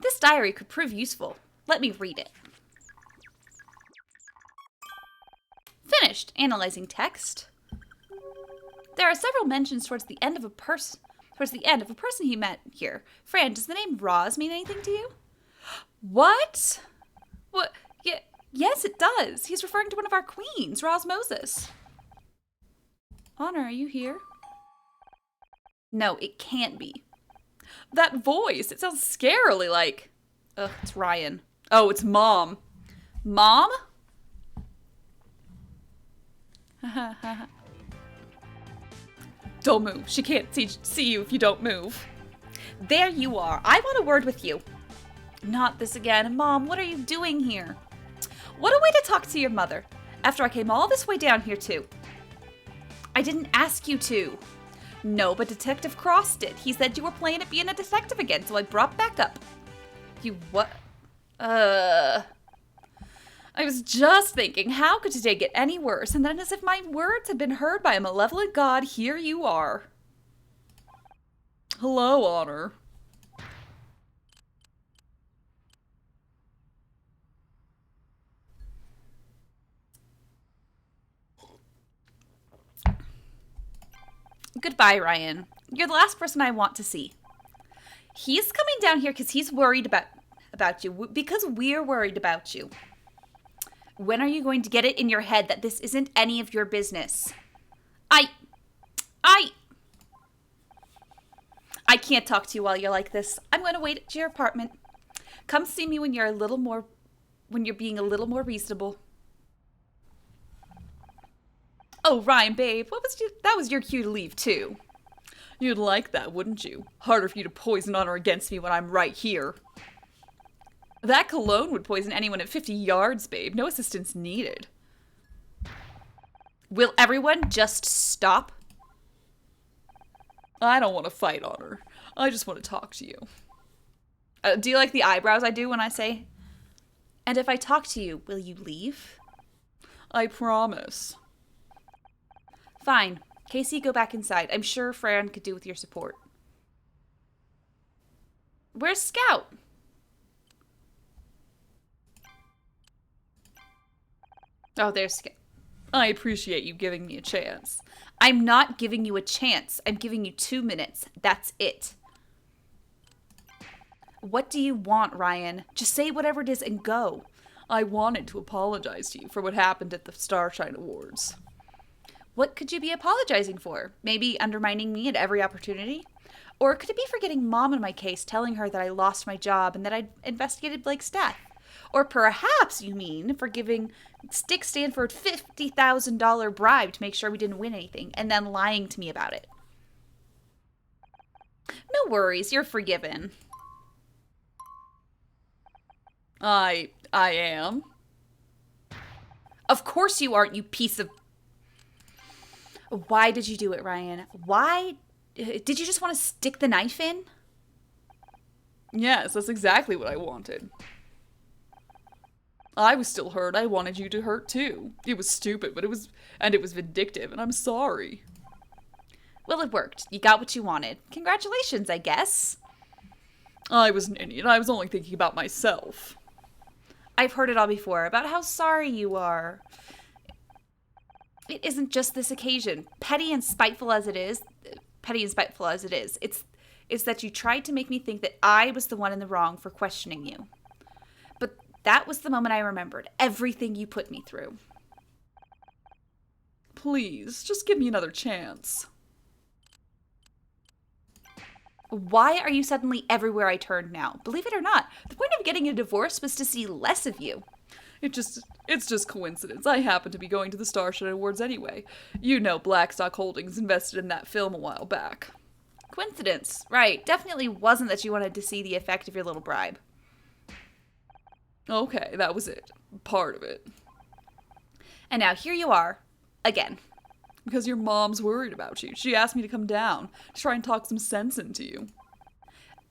This diary could prove useful. Let me read it. Finished analyzing text. There are several mentions towards the end of a person he met here. Fran, does the name Roz mean anything to you? What? What? Yeah, yes, it does. He's referring to one of our queens, Roz Moses. Honor, are you here? No, it can't be. That voice, it sounds scarily like... Ugh, it's Ryan. Oh, it's Mom. Mom? Don't move. She can't see you if you don't move. There you are. I want a word with you. Not this again. Mom, what are you doing here? What a way to talk to your mother. After I came all this way down here, too. I didn't ask you to. No, but Detective Cross did. He said you were playing at being a detective again, so I brought back up. You what? I was just thinking, how could today get any worse? And then as if my words had been heard by a malevolent god, here you are. Hello, Honor. Goodbye, Ryan. You're the last person I want to see. He's coming down here because he's worried about you. Because we're worried about you. When are you going to get it in your head that this isn't any of your business? I can't talk to you while you're like this. I'm going to wait at your apartment. Come see me when you're being a little more reasonable. Oh, Ryan, babe, that was your cue to leave, too. You'd like that, wouldn't you? Harder for you to poison honor against me when I'm right here. That cologne would poison anyone at 50 yards, babe. No assistance needed. Will everyone just stop? I don't want to fight, Honor. I just want to talk to you. Do you like the eyebrows I do when I say, and if I talk to you, will you leave? I promise. Fine. Casey, go back inside. I'm sure Fran could do with your support. Where's Scout? Oh, there's Scout. I appreciate you giving me a chance. I'm not giving you a chance. I'm giving you 2 minutes. That's it. What do you want, Ryan? Just say whatever it is and go. I wanted to apologize to you for what happened at the Starshine Awards. What could you be apologizing for? Maybe undermining me at every opportunity? Or could it be for getting Mom in my case, telling her that I lost my job and that I'd investigated Blake's death? Or perhaps you mean for giving Stick Stanford $50,000 bribe to make sure we didn't win anything and then lying to me about it. No worries, you're forgiven. I am. Of course you aren't, you piece of... Why did you do it, Ryan? Why? Did you just want to stick the knife in? Yes, that's exactly what I wanted. I was still hurt. I wanted you to hurt too. It was stupid, but it was vindictive, and I'm sorry. Well, it worked. You got what you wanted. Congratulations, I guess. I was an idiot. I was only thinking about myself. I've heard it all before, about how sorry you are. It isn't just this occasion. Petty and spiteful as it is, it's that you tried to make me think that I was the one in the wrong for questioning you. But that was the moment I remembered everything you put me through. Please, just give me another chance. Why are you suddenly everywhere I turned now? Believe it or not, the point of getting a divorce was to see less of you. It's just coincidence. I happen to be going to the Starshine Awards anyway. You know Blackstock Holdings invested in that film a while back. Coincidence, right. Definitely wasn't that you wanted to see the effect of your little bribe. Okay, that was it. Part of it. And now here you are, again. Because your mom's worried about you. She asked me to come down to try and talk some sense into you.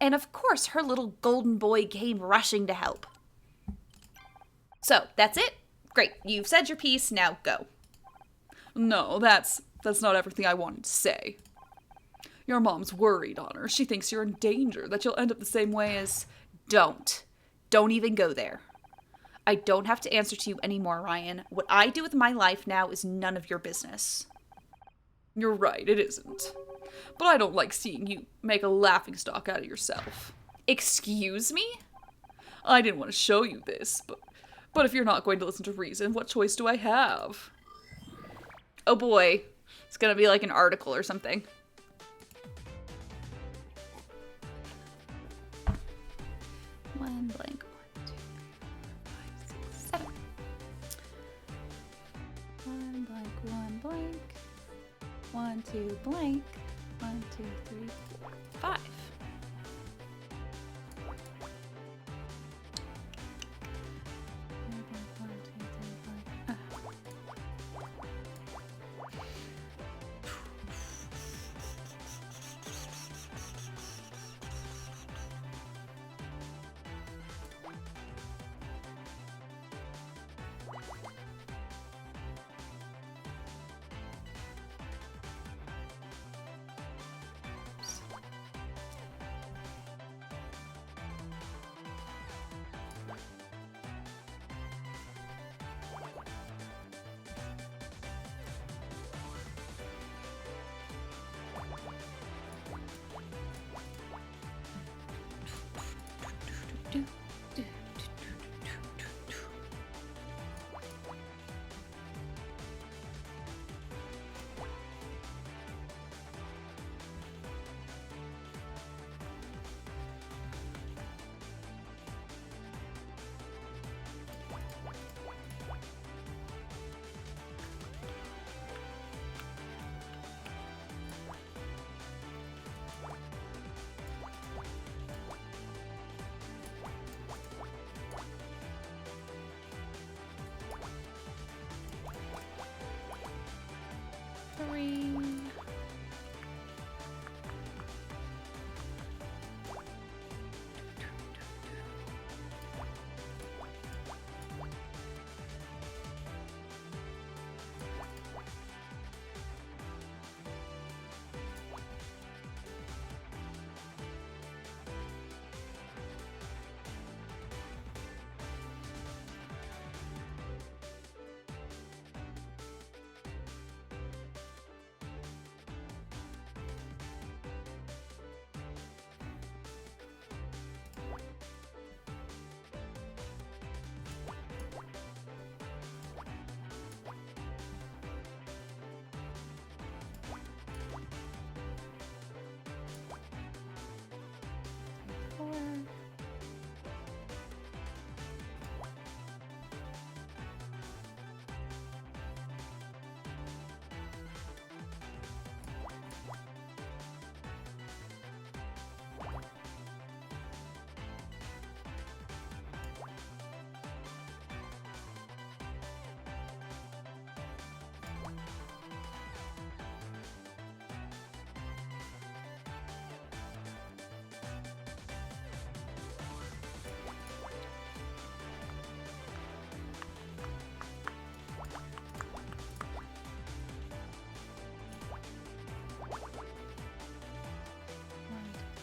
And of course her little golden boy came rushing to help. So, that's it? Great, you've said your piece, now go. No, that's not everything I wanted to say. Your mom's worried, Honor. She thinks you're in danger, that you'll end up the same way as... Don't even go there. I don't have to answer to you anymore, Ryan. What I do with my life now is none of your business. You're right, it isn't. But I don't like seeing you make a laughingstock out of yourself. Excuse me? I didn't want to show you this, but if you're not going to listen to reason, what choice do I have? Oh boy. It's gonna be like an article or something. One blank. 1, 2, 3, 4, 5, 6, 7. 1 blank, 1 blank. 1, 2 blank. 2, 3, 4, 5.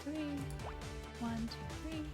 Three. 1, 2, 3.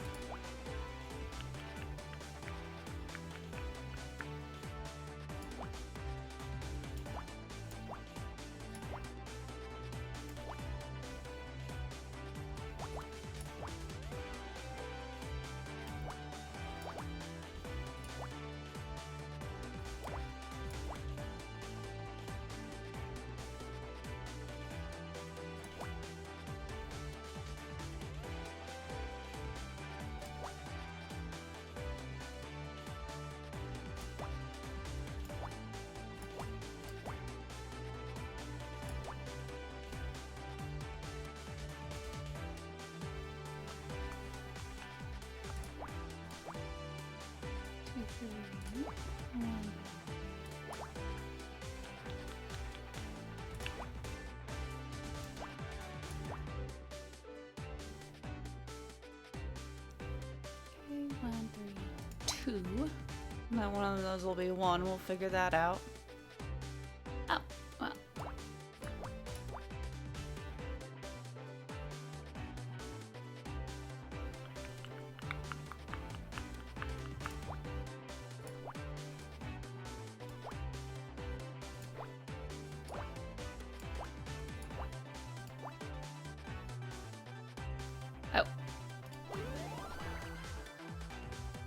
Okay, 1, 3, 2. Now one of those will be 1. We'll figure that out. Oh, well. Oh.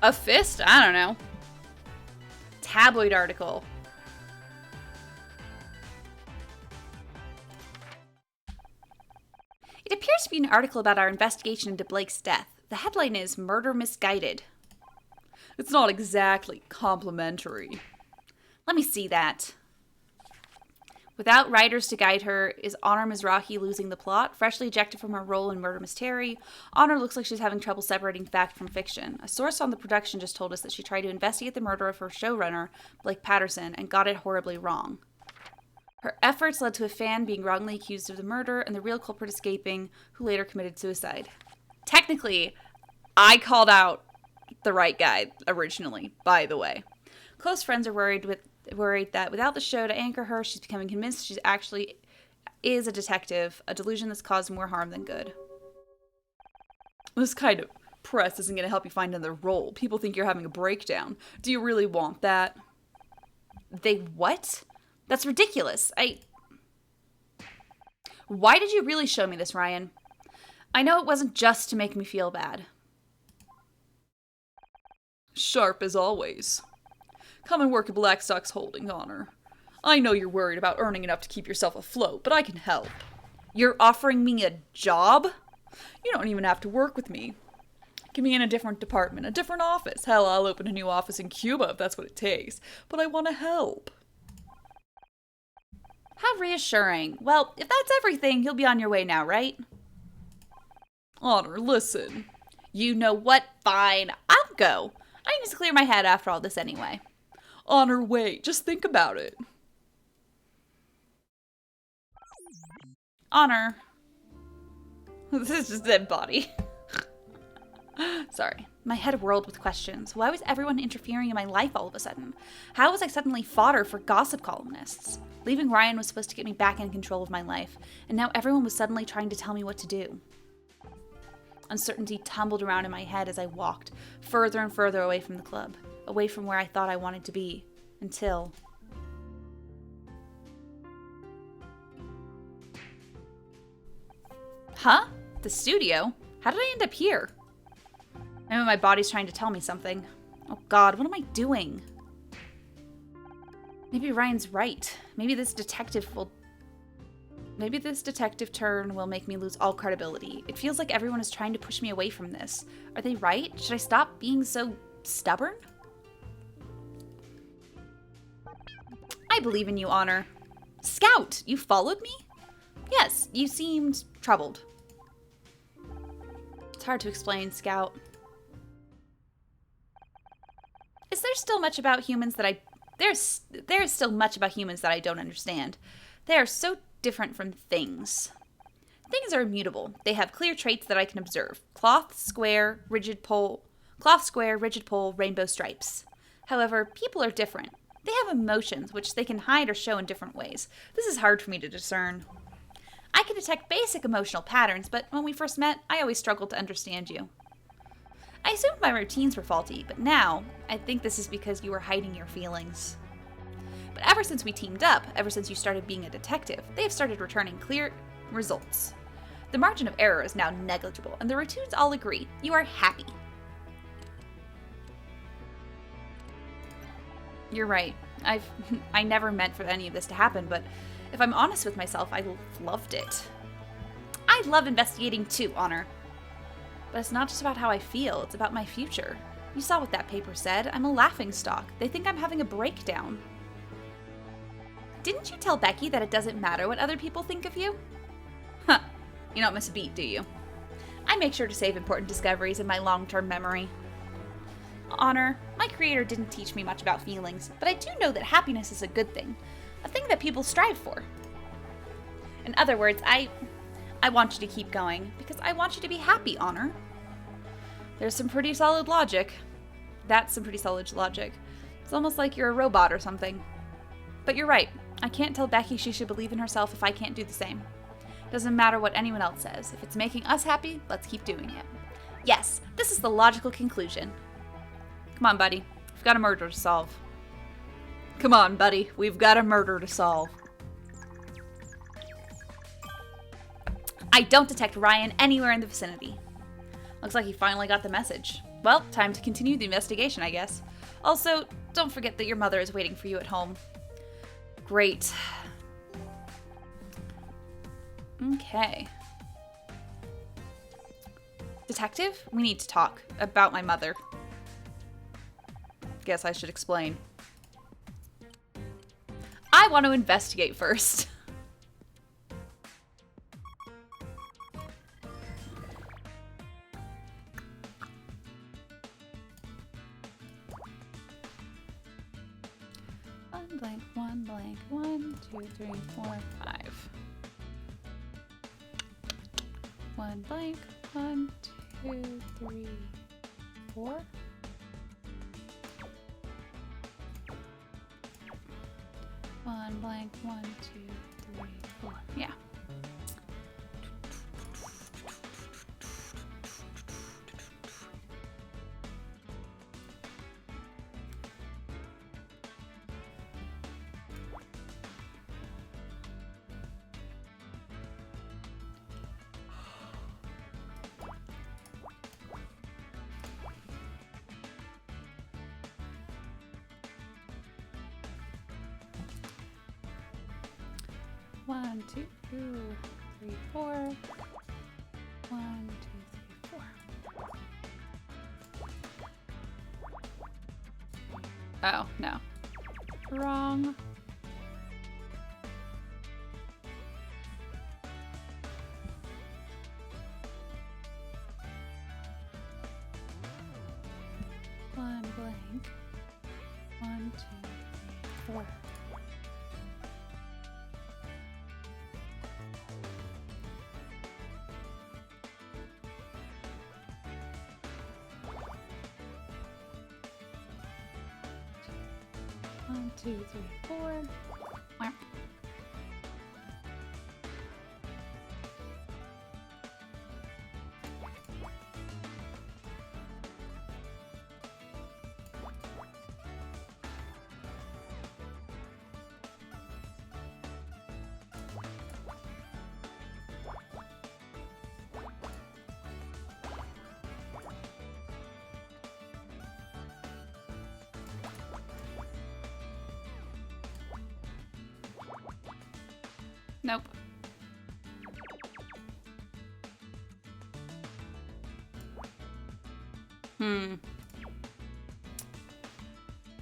A fist? I don't know. Tabloid article. It appears to be an article about our investigation into Blake's death. The headline is Murder Misguided. It's not exactly complimentary. Let me see that. Without writers to guide her, is Honor Mizrahi losing the plot? Freshly ejected from her role in Murder Mystery, Honor looks like she's having trouble separating fact from fiction. A source on the production just told us that she tried to investigate the murder of her showrunner, Blake Patterson, and got it horribly wrong. Her efforts led to a fan being wrongly accused of the murder and the real culprit escaping, who later committed suicide. Technically, I called out the right guy originally, by the way. Close friends are worried that without the show to anchor her, she's becoming convinced she actually is a detective, a delusion that's caused more harm than good. This kind of press isn't going to help you find another role. People think you're having a breakdown. Do you really want that? They what? That's ridiculous. Why did you really show me this, Ryan? I know it wasn't just to make me feel bad. Sharp as always. Come and work at Blackstock's Holding, Honor. I know you're worried about earning enough to keep yourself afloat, but I can help. You're offering me a job? You don't even have to work with me. Get me in a different department, a different office. Hell, I'll open a new office in Cuba if that's what it takes. But I want to help. How reassuring. Well, if that's everything, you'll be on your way now, right? Honor, listen. You know what? Fine. I'll go. I need to clear my head after all this anyway. Honor, wait. Just think about it. Honor. This is just dead body. Sorry. My head whirled with questions. Why was everyone interfering in my life all of a sudden? How was I suddenly fodder for gossip columnists? Leaving Ryan was supposed to get me back in control of my life, and now everyone was suddenly trying to tell me what to do. Uncertainty tumbled around in my head as I walked, further and further away from the club, away from where I thought I wanted to be, until... Huh? The studio? How did I end up here? Maybe my body's trying to tell me something. Oh God, what am I doing? Maybe Ryan's right. Maybe this detective turn will make me lose all credibility. It feels like everyone is trying to push me away from this. Are they right? Should I stop being so stubborn? I believe in you, Honor. Scout, you followed me? Yes, you seemed troubled. It's hard to explain, Scout. Is there still much about humans that There's still much about humans that I don't understand. They are so different from things. Things are immutable. They have clear traits that I can observe. Cloth, square, rigid pole, rainbow stripes. However, people are different. They have emotions, which they can hide or show in different ways. This is hard for me to discern. I can detect basic emotional patterns, but when we first met, I always struggled to understand you. I assumed my routines were faulty, but now, I think this is because you were hiding your feelings. But ever since we teamed up, ever since you started being a detective, they have started returning clear results. The margin of error is now negligible, and the routines all agree. You are happy. You're right. I never meant for any of this to happen, but if I'm honest with myself, I loved it. I love investigating too, Honor. But it's not just about how I feel, it's about my future. You saw what that paper said. I'm a laughingstock. They think I'm having a breakdown. Didn't you tell Becky that it doesn't matter what other people think of you? Huh. You don't miss a beat, do you? I make sure to save important discoveries in my long-term memory. Honor, my creator didn't teach me much about feelings, but I do know that happiness is a good thing. A thing that people strive for. In other words, I want you to keep going, because I want you to be happy, Honor. There's some pretty solid logic. That's some pretty solid logic. It's almost like you're a robot or something. But you're right. I can't tell Becky she should believe in herself if I can't do the same. Doesn't matter what anyone else says. If it's making us happy, let's keep doing it. Yes, this is the logical conclusion. Come on, buddy. We've got a murder to solve. Come on, buddy. We've got a murder to solve. I don't detect Ryan anywhere in the vicinity. Looks like he finally got the message. Well, time to continue the investigation, I guess. Also, don't forget that your mother is waiting for you at home. Great. Okay. Detective, we need to talk about my mother. Guess I should explain. I want to investigate first. blank, 1 blank, 1, 2, 3, 4, 5. 1 blank, 1, 2, 3, 4. 1 blank, 1, 2, 3, 4. Yeah. One, two, 3, 4. 1, 2, 3, 4. Oh, no. Wrong. One blank. 1, 2, 3, 4. 1, 2, 3, 4. Whap. Nope.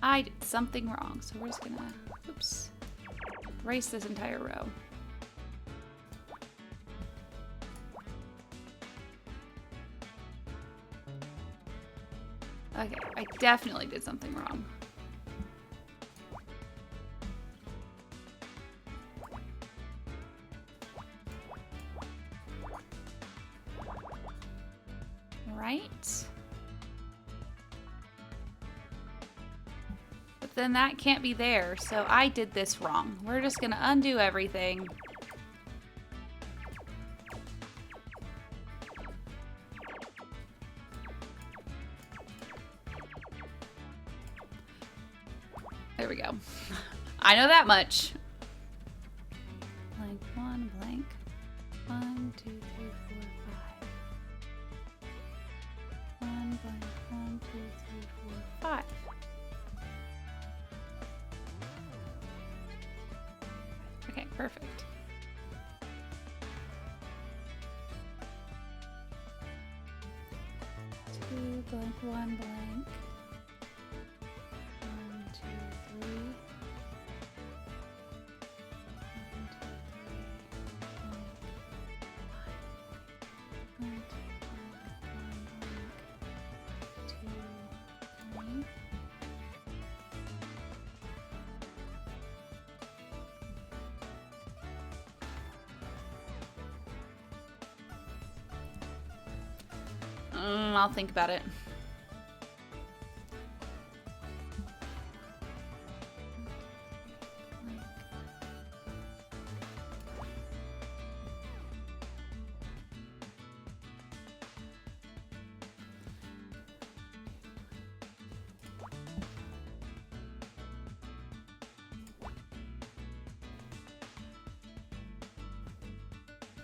I did something wrong, so we're just gonna, oops, erase this entire row. Okay, I definitely did something wrong. Right? But then that can't be there, so I did this wrong. We're just gonna undo everything. There we go. I know that much. Blank, 1 blank. 1, 2, 3, 4, 5. 1 blank, 1, 2, 3, 4, 5. Okay, perfect. Two blank, 1 blank. 1, 2, 3. 1, 2, 3. 1, 2, 3. I'll think about it.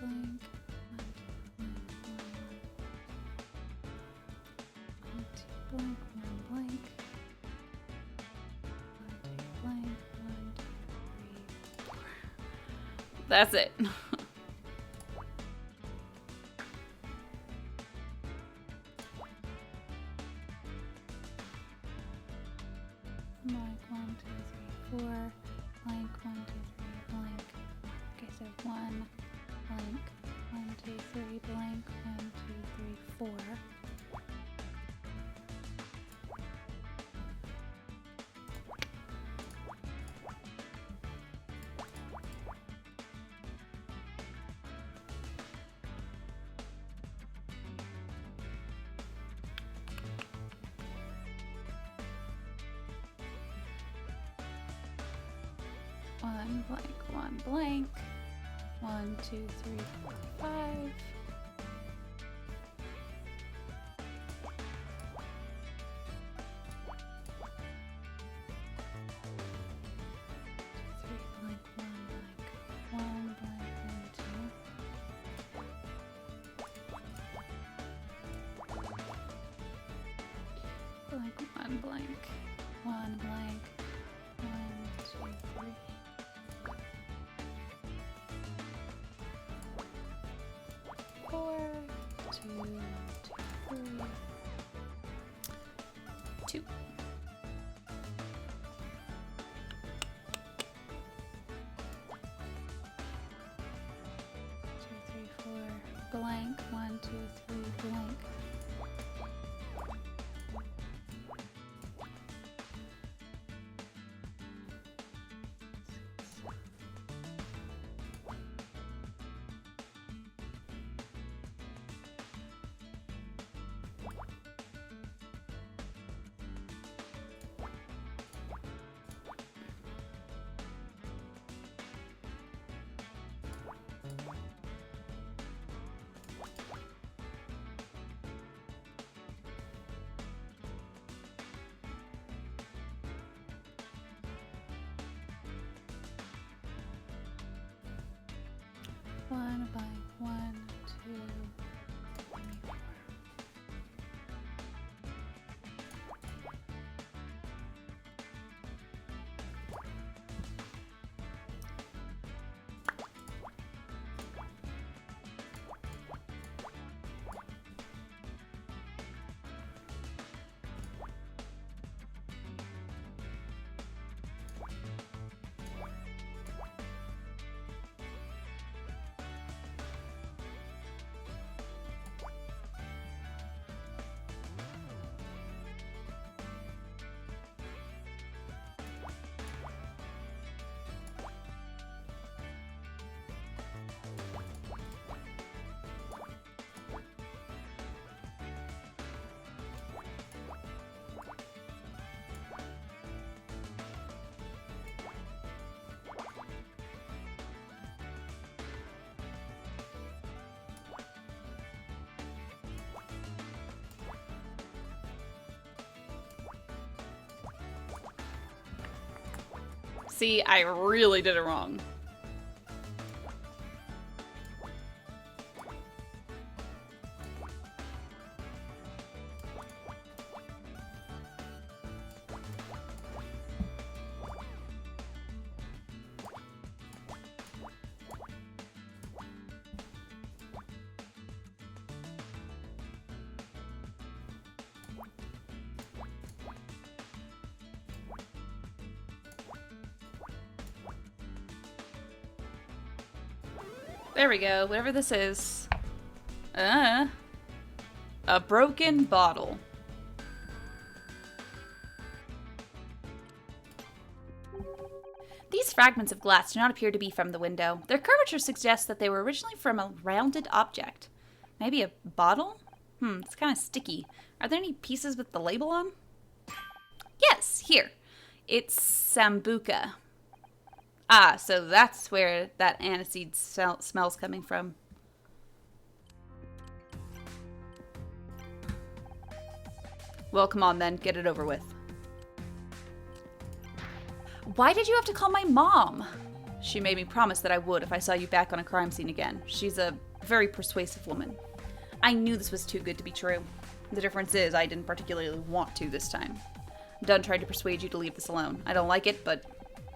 Blank. 1, 2, blank, 1 blank. 1, 2 blank, 1, 2, 3, 4. That's it. Blank, 1, 2, 3, 4. Blank, 1, 2, 3, blank. Okay, so 1 blank, 1, 2, 3 blank, 1, 2, 3, 4. 1 blank, 1 blank. 1, 2, 3, 4, 5. One blank, 1 blank, 1, 2, 3. 4, 2, 2, 3. 2. 2, 3, 4. Blank. 1, 2, 3. Blank. One by 1, 2, 3, 4. See, I really did it wrong. There we go, whatever this is. A broken bottle. These fragments of glass do not appear to be from the window. Their curvature suggests that they were originally from a rounded object. Maybe a bottle? It's kind of sticky. Are there any pieces with the label on? Yes, here. It's Sambuca. Ah, so that's where that aniseed smell's coming from. Well, come on then, get it over with. Why did you have to call my mom? She made me promise that I would if I saw you back on a crime scene again. She's a very persuasive woman. I knew this was too good to be true. The difference is I didn't particularly want to this time. I'm done trying to persuade you to leave this alone. I don't like it, but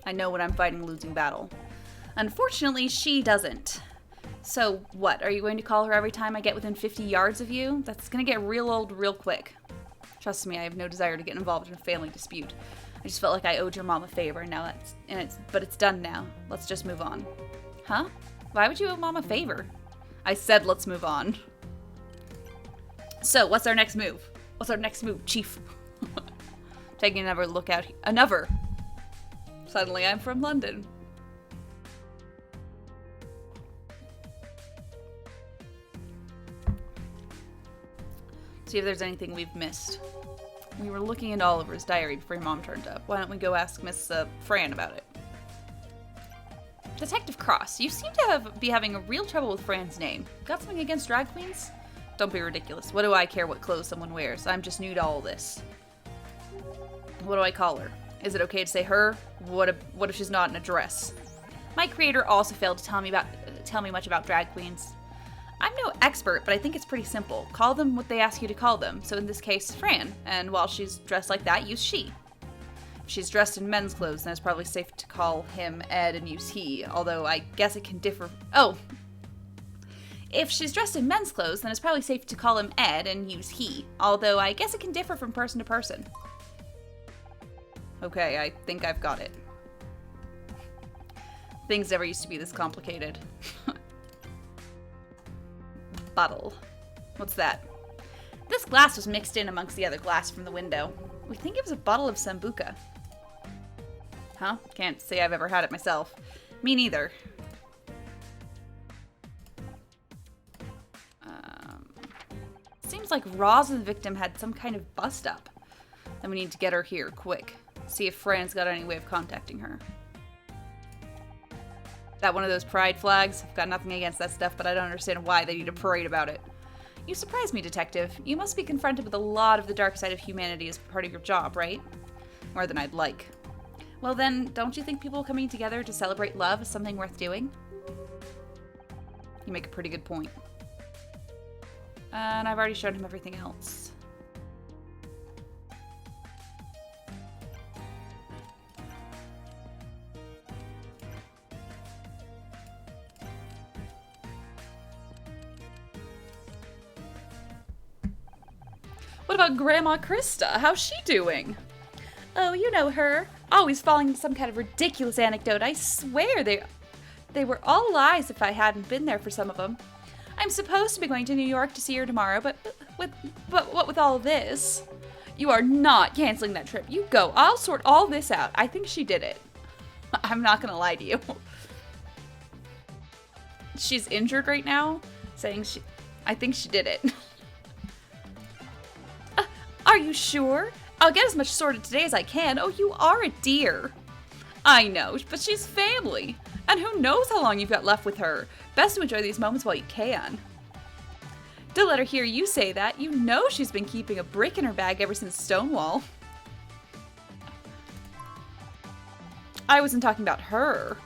I know when I'm fighting a losing battle. Unfortunately, she doesn't. So, what? Are you going to call her every time I get within 50 yards of you? That's gonna get real old real quick. Trust me, I have no desire to get involved in a family dispute. I just felt like I owed your mom a favor, but it's done now. Let's just move on. Huh? Why would you owe mom a favor? I said let's move on. So, what's our next move? What's our next move, Chief? Taking another look out. Another! Suddenly I'm from London. See if there's anything we've missed. We were looking into Oliver's diary before your mom turned up. Why don't we go ask Miss Fran about it? Detective Cross, you seem to be having a real trouble with Fran's name. Got something against drag queens? Don't be ridiculous. What do I care what clothes someone wears? I'm just new to all this. What do I call her? Is it okay to say her? What if she's not in a dress? My creator also failed to tell me much about drag queens. I'm no expert, but I think it's pretty simple. Call them what they ask you to call them. So in this case, Fran. And while she's dressed like that, use she. If she's dressed in men's clothes, then it's probably safe to call him Ed and use he. Although I guess it can differ. Oh. If she's dressed in men's clothes, then it's probably safe to call him Ed and use he. Although I guess it can differ from person to person. Okay, I think I've got it. Things never used to be this complicated. Bottle. What's that? This glass was mixed in amongst the other glass from the window. We think it was a bottle of Sambuca. Huh? Can't say I've ever had it myself. Me neither. Seems like Roz, the victim, had some kind of bust up. Then we need to get her here, quick. See if Fran's got any way of contacting her. That one of those pride flags? I've got nothing against that stuff, but I don't understand why they need a parade about it. You surprise me, Detective. You must be confronted with a lot of the dark side of humanity as part of your job, right? More than I'd like. Well then, don't you think people coming together to celebrate love is something worth doing? You make a pretty good point. And I've already shown him everything else. What about Grandma Krista? How's she doing? Oh, you know her. Always falling into some kind of ridiculous anecdote. I swear they were all lies if I hadn't been there for some of them. I'm supposed to be going to New York to see her tomorrow, but what with all of this? You are not canceling that trip. You go. I'll sort all this out. I think she did it. I'm not gonna lie to you. She's injured right now, saying I think she did it. Are you sure? I'll get as much sorted today as I can. Oh, you are a dear. I know, but she's family. And who knows how long you've got left with her. Best to enjoy these moments while you can. Don't let her hear you say that. You know she's been keeping a brick in her bag ever since Stonewall. I wasn't talking about her.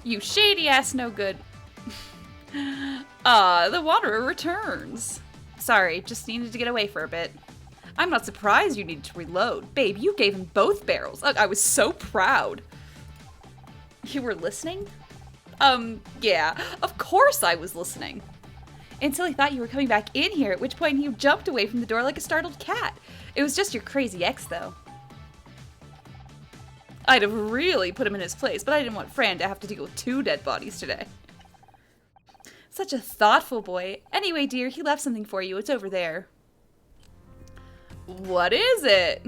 You shady ass no good. The Wanderer returns. Sorry, just needed to get away for a bit. I'm not surprised you needed to reload. Babe, you gave him both barrels. I was so proud. You were listening? Yeah, of course I was listening. Until he thought you were coming back in here, at which point he jumped away from the door like a startled cat. It was just your crazy ex, though. I'd have really put him in his place, but I didn't want Fran to have to deal with 2 dead bodies today. Such a thoughtful boy. Anyway, dear, he left something for you. It's over there. What is it?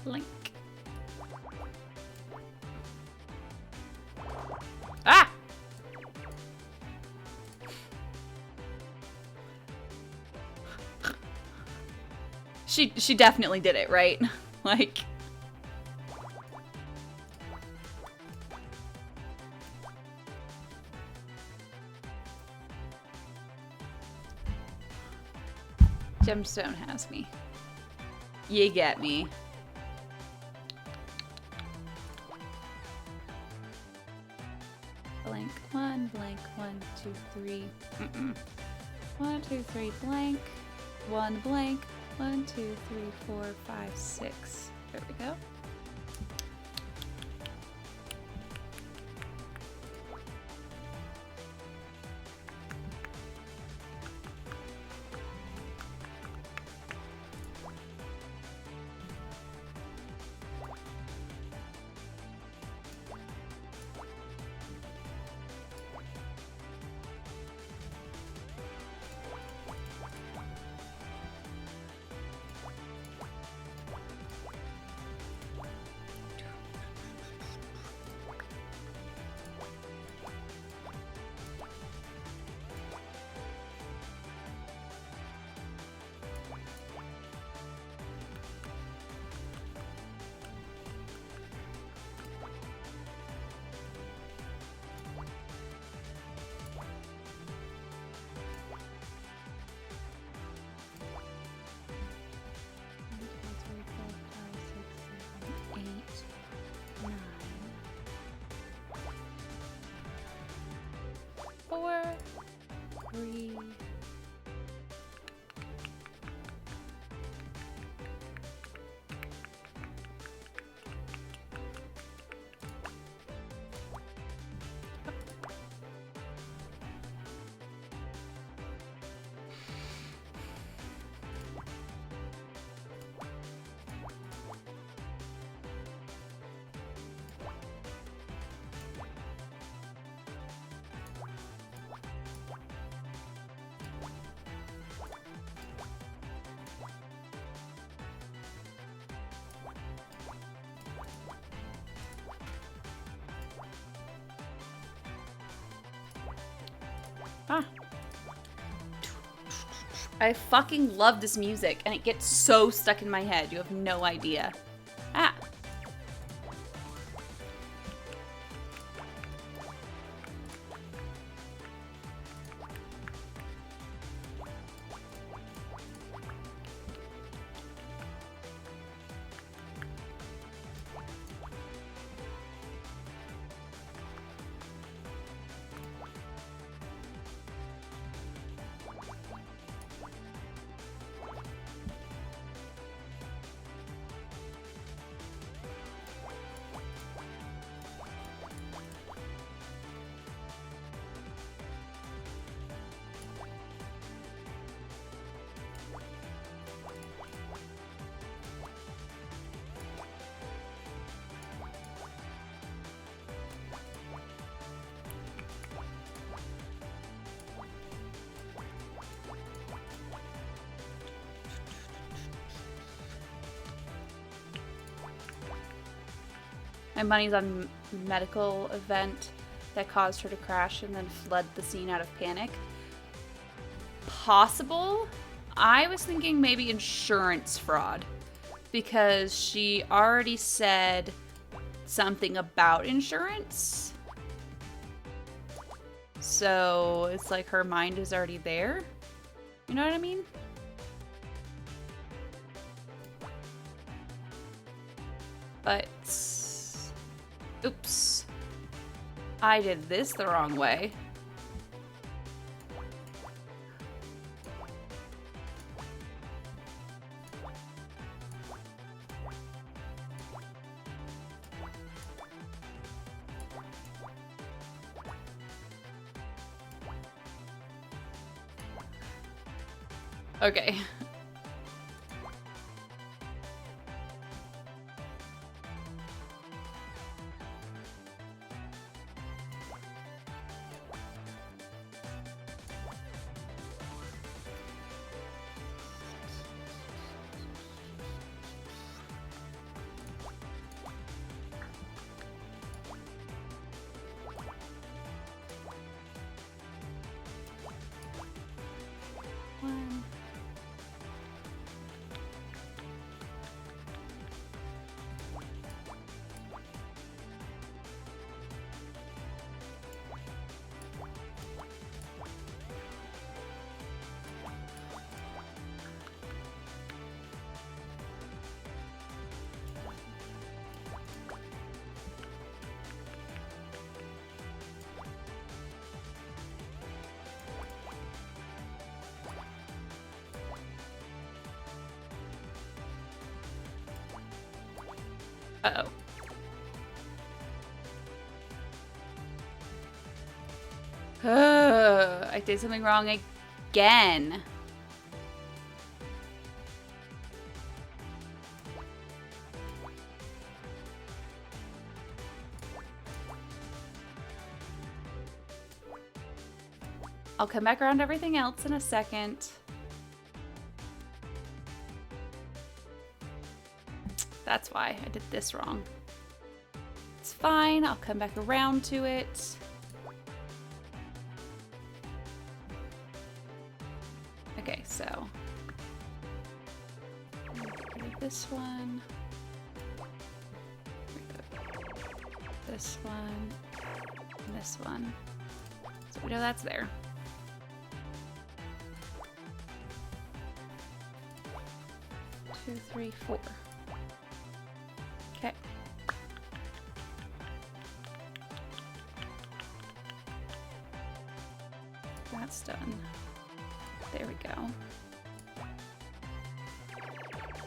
Link. Ah! She definitely did it, right? Like... Gemstone has me. You get me. Blank 1, blank 1, 2, 3. 1, 2, 3, blank. 1, blank. 1, 2, 3, 4, 5, 6. There we go. Ah. I fucking love this music, and it gets so stuck in my head. You have no idea. Ah. My money's on medical event that caused her to crash and then fled the scene out of panic. Possible? I was thinking maybe insurance fraud because she already said something about insurance. So it's like her mind is already there. You know what I mean? But... oops. I did this the wrong way. Okay. One. Uh-oh. I did something wrong again. I'll come back around to everything else in a second. That's why I did this wrong. It's fine, I'll come back around to it. Okay, so this one, this one, and this one. So we know that's there. Two, three, four. Okay. That's done. There we go.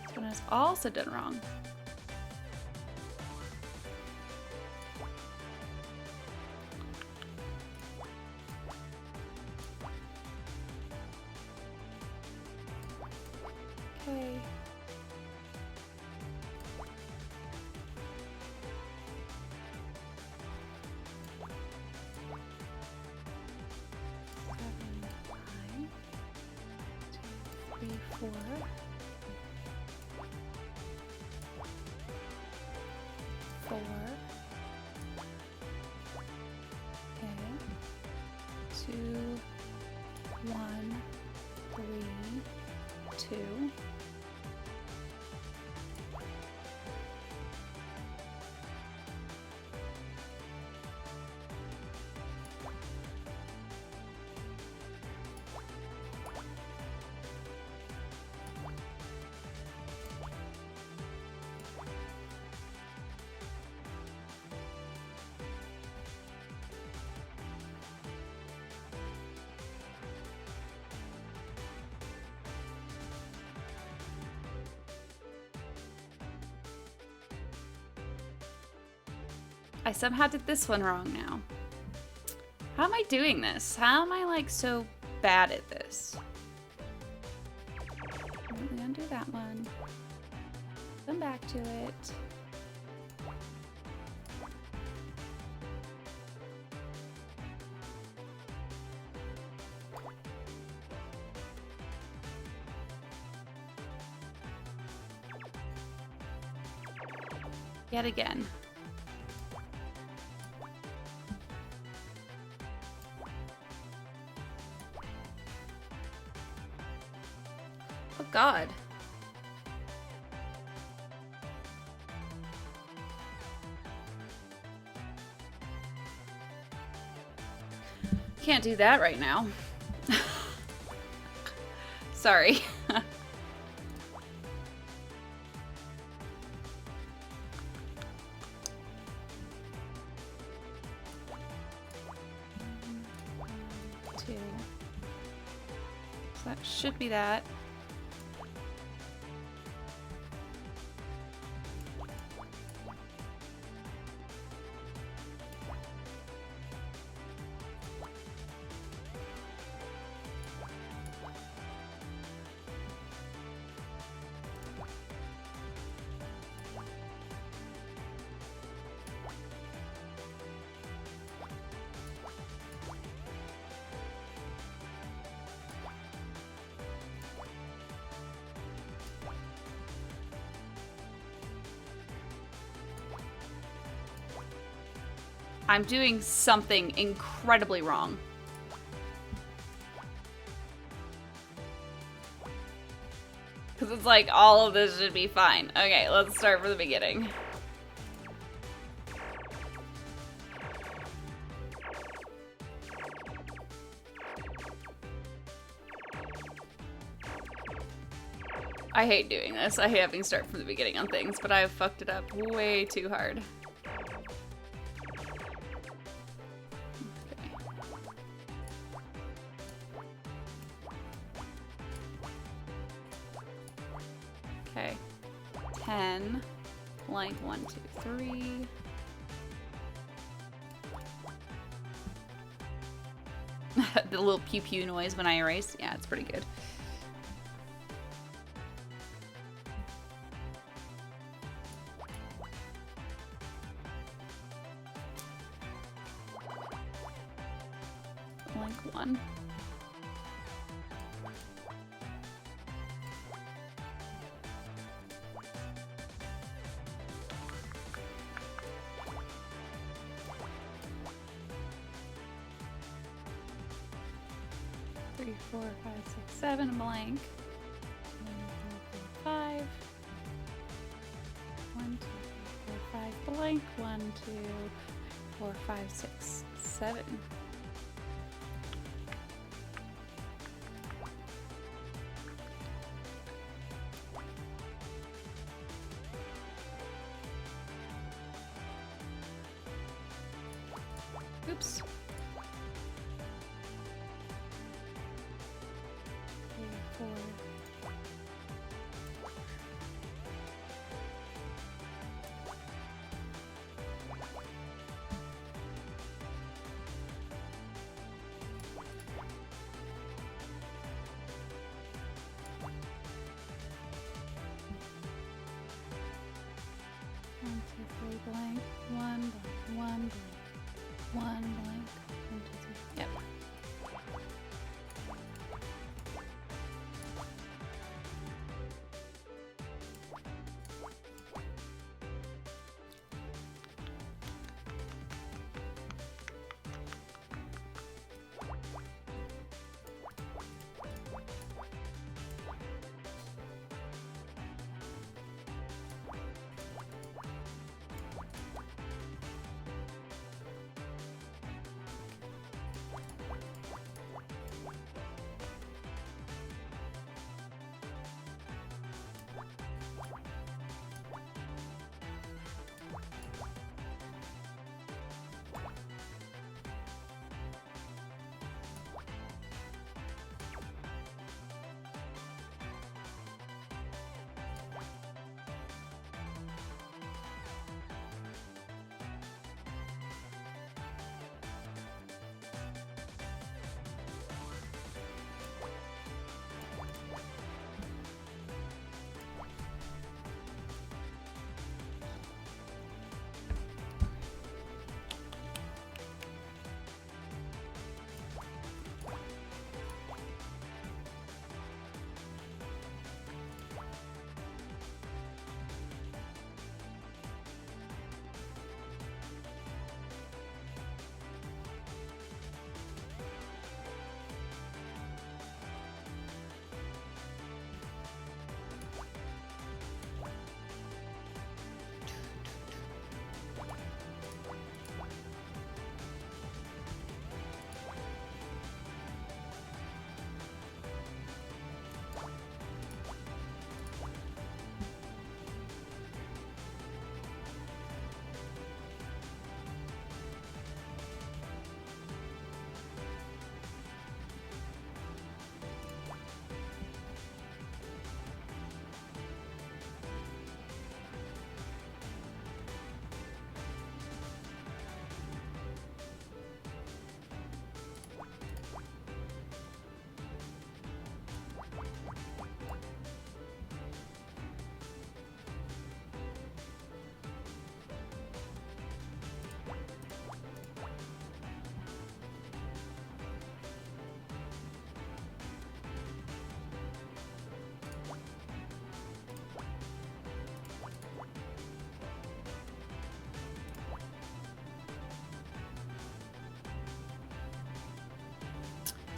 This one is also done wrong. Okay. Four. Four. Okay. 2, 1, 3, 2. I somehow did this one wrong now. How am I doing this? How am I like so bad at this? Let me undo that one. Come back to it. Yet again. Oh God. Can't do that right now. Sorry. Two. So that should be that. I'm doing something incredibly wrong. Because it's like all of this should be fine. Okay, let's start from the beginning. I hate doing this. I hate having to start from the beginning on things, but I've fucked it up way too hard. Okay. 10, blank, 1, 2, 3. The little pew pew noise when I erase. Yeah, it's pretty good. Blank 1. Three, 4, 5, 6, 7, blank. 5. 1, 2, 3, 4, 5, blank. 1, 2, 4, 5, 6, 7. Oops. 3, 4. One, two, three, blank. 1, blank. 1, blank. 1, blank. 1, 2, 3. Yep.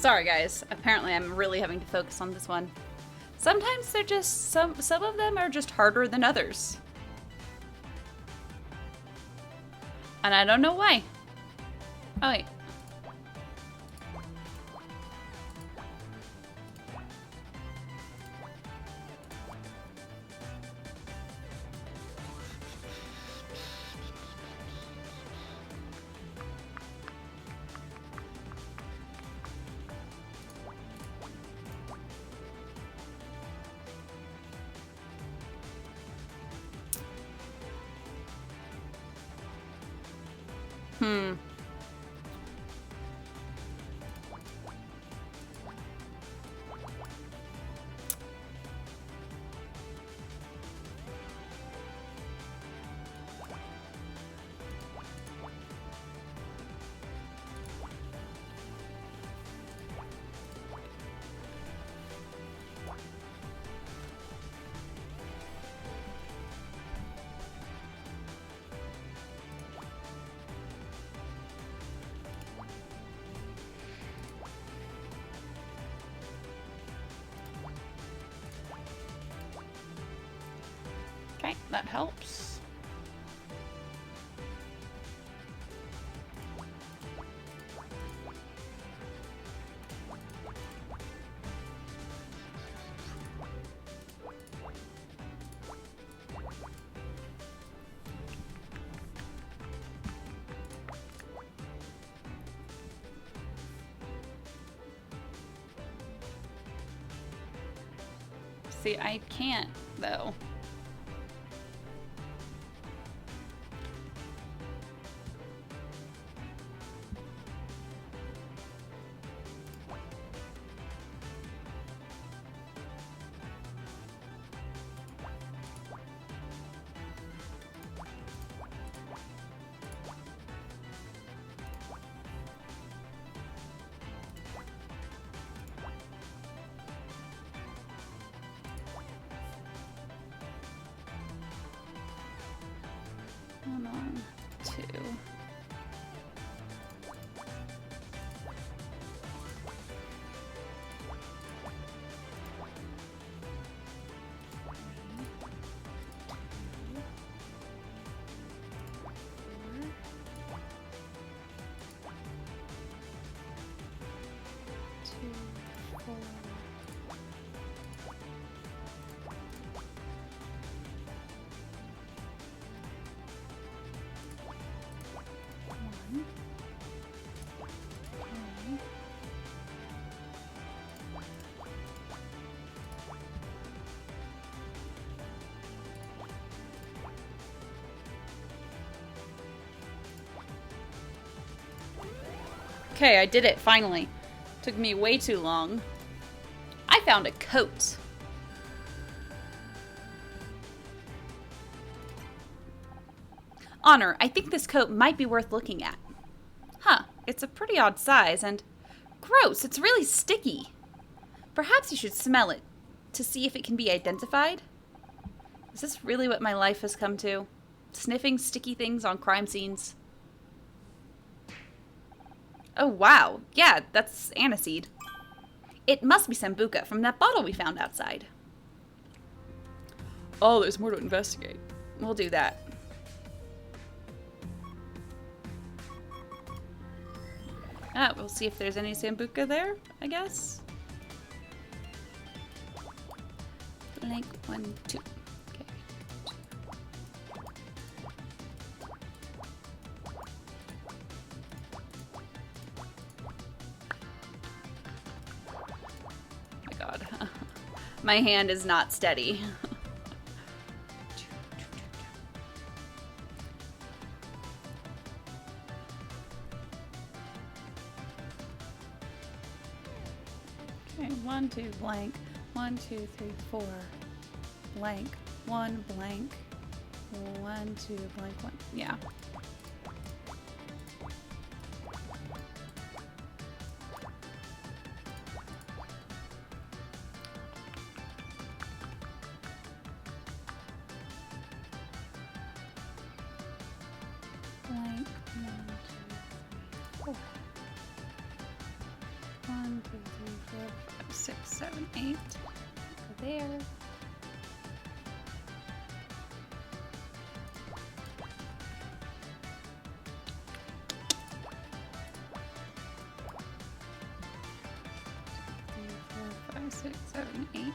Sorry, guys. Apparently, I'm really having to focus on this one. Sometimes they're just some of them are just harder than others, and I don't know why. Oh wait. Okay, that helps. See, I can't, though. Hold on. 2. Okay, I did it, finally. Took me way too long. I found a coat. Honor, I think this coat might be worth looking at. Huh, it's a pretty odd size, and gross, it's really sticky. Perhaps you should smell it to see if it can be identified. Is this really what my life has come to? Sniffing sticky things on crime scenes? Oh wow, yeah, that's aniseed. It must be sambuca from that bottle we found outside. Oh, there's more to investigate. We'll do that. We'll see if there's any sambuca there, I guess. Blank 1, 2. Okay. Oh my god. My hand is not steady. Okay, 1, 2, blank. 1, 2, 3, 4. Blank. 1, blank. 1, 2, blank, 1. Yeah. Blank. 1, 2, 3, 4. 1, 2, 7, 8. Go there. Three, 4, 5, 6, 7, 8, 9.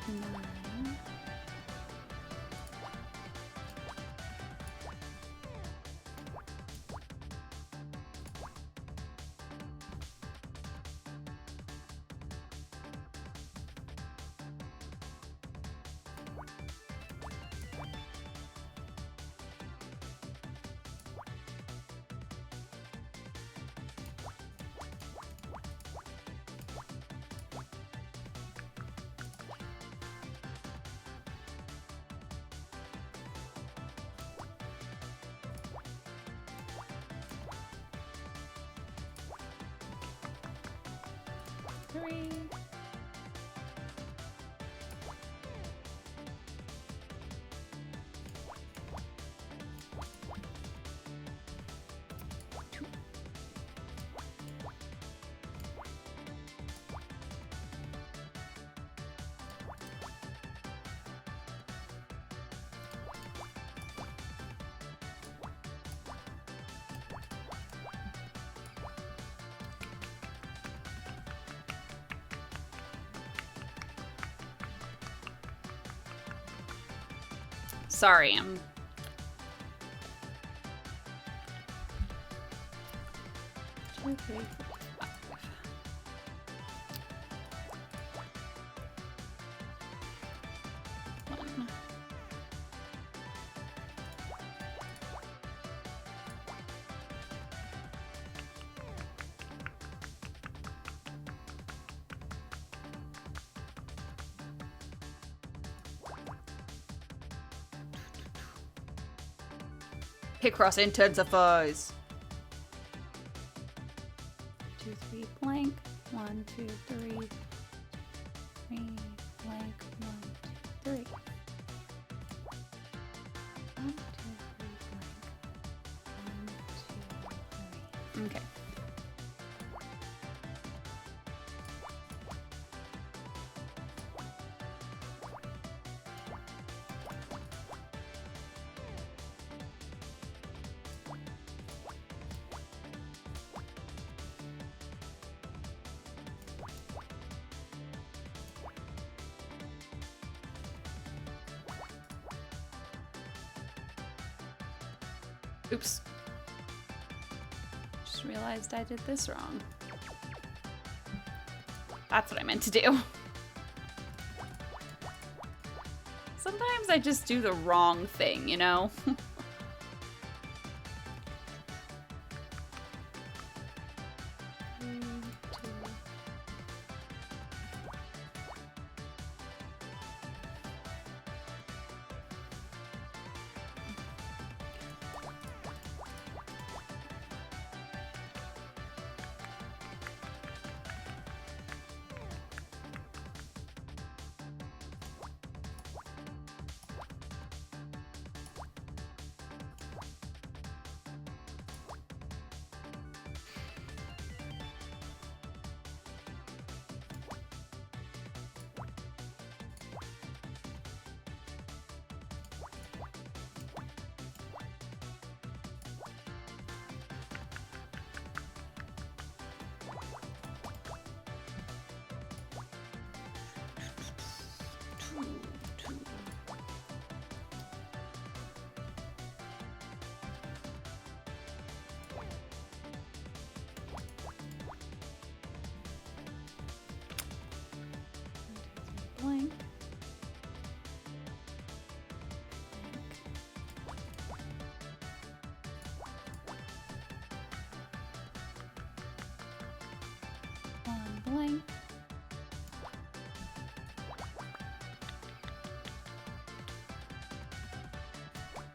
Three. Two. Sorry, I'm... Two, three, 4, 5. One. Picross intensifies. 2, 3, blank. 1, 2, 3. 3, blank. 1, 2, 3. 1, 2, 3, blank. 1, 2, 3. Okay. Oops. Just realized I did this wrong. That's what I meant to do. Sometimes I just do the wrong thing, you know? Blank. One blank.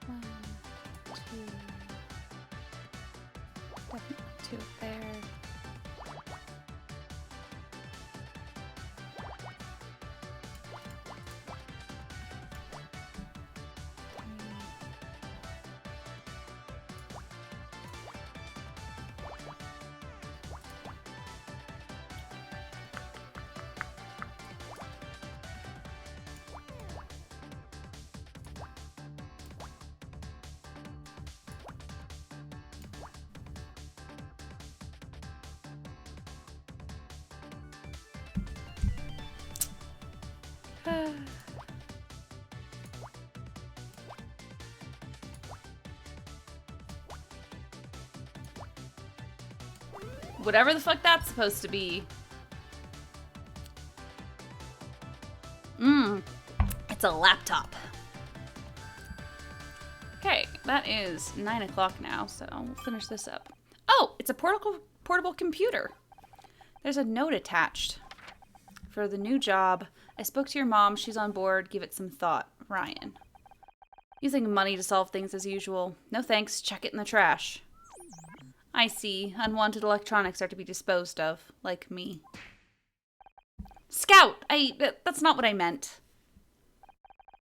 One, two. Definitely two up there. Whatever the fuck that's supposed to be. It's a laptop. Okay, that is 9 o'clock now, so we'll finish this up. Oh, it's a portable computer. There's a note attached. For the new job, I spoke to your mom. She's on board. Give it some thought. Ryan. Using money to solve things as usual. No thanks. Check it in the trash. I see. Unwanted electronics are to be disposed of. Like me. Scout! That's not what I meant.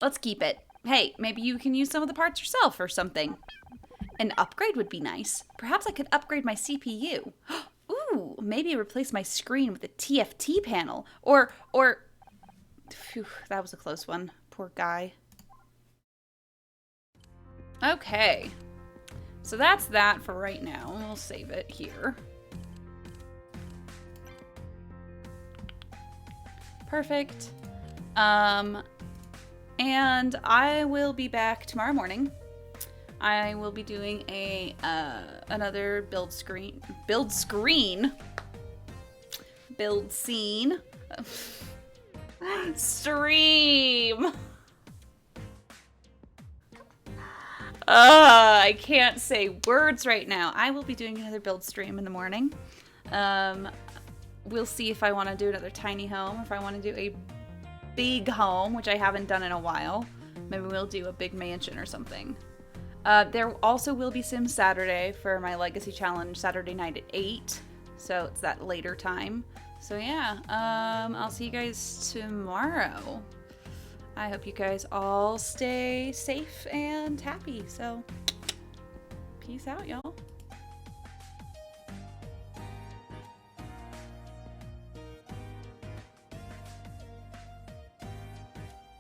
Let's keep it. Hey, maybe you can use some of the parts yourself or something. An upgrade would be nice. Perhaps I could upgrade my CPU. Ooh, maybe replace my screen with a TFT panel. Or... Phew, that was a close one. Poor guy. Okay. So that's that for right now. We'll save it here. Perfect. And I will be back tomorrow morning. I will be doing another build scene. Stream. I can't say words right now. I will be doing another build stream in the morning. We'll see if I want to do another tiny home, if I want to do a big home, which I haven't done in a while. Maybe we'll do a big mansion or something. There also will be Sims Saturday for my Legacy Challenge Saturday night at 8. So it's that later time. So yeah, I'll see you guys tomorrow. I hope you guys all stay safe and happy. So peace out, y'all.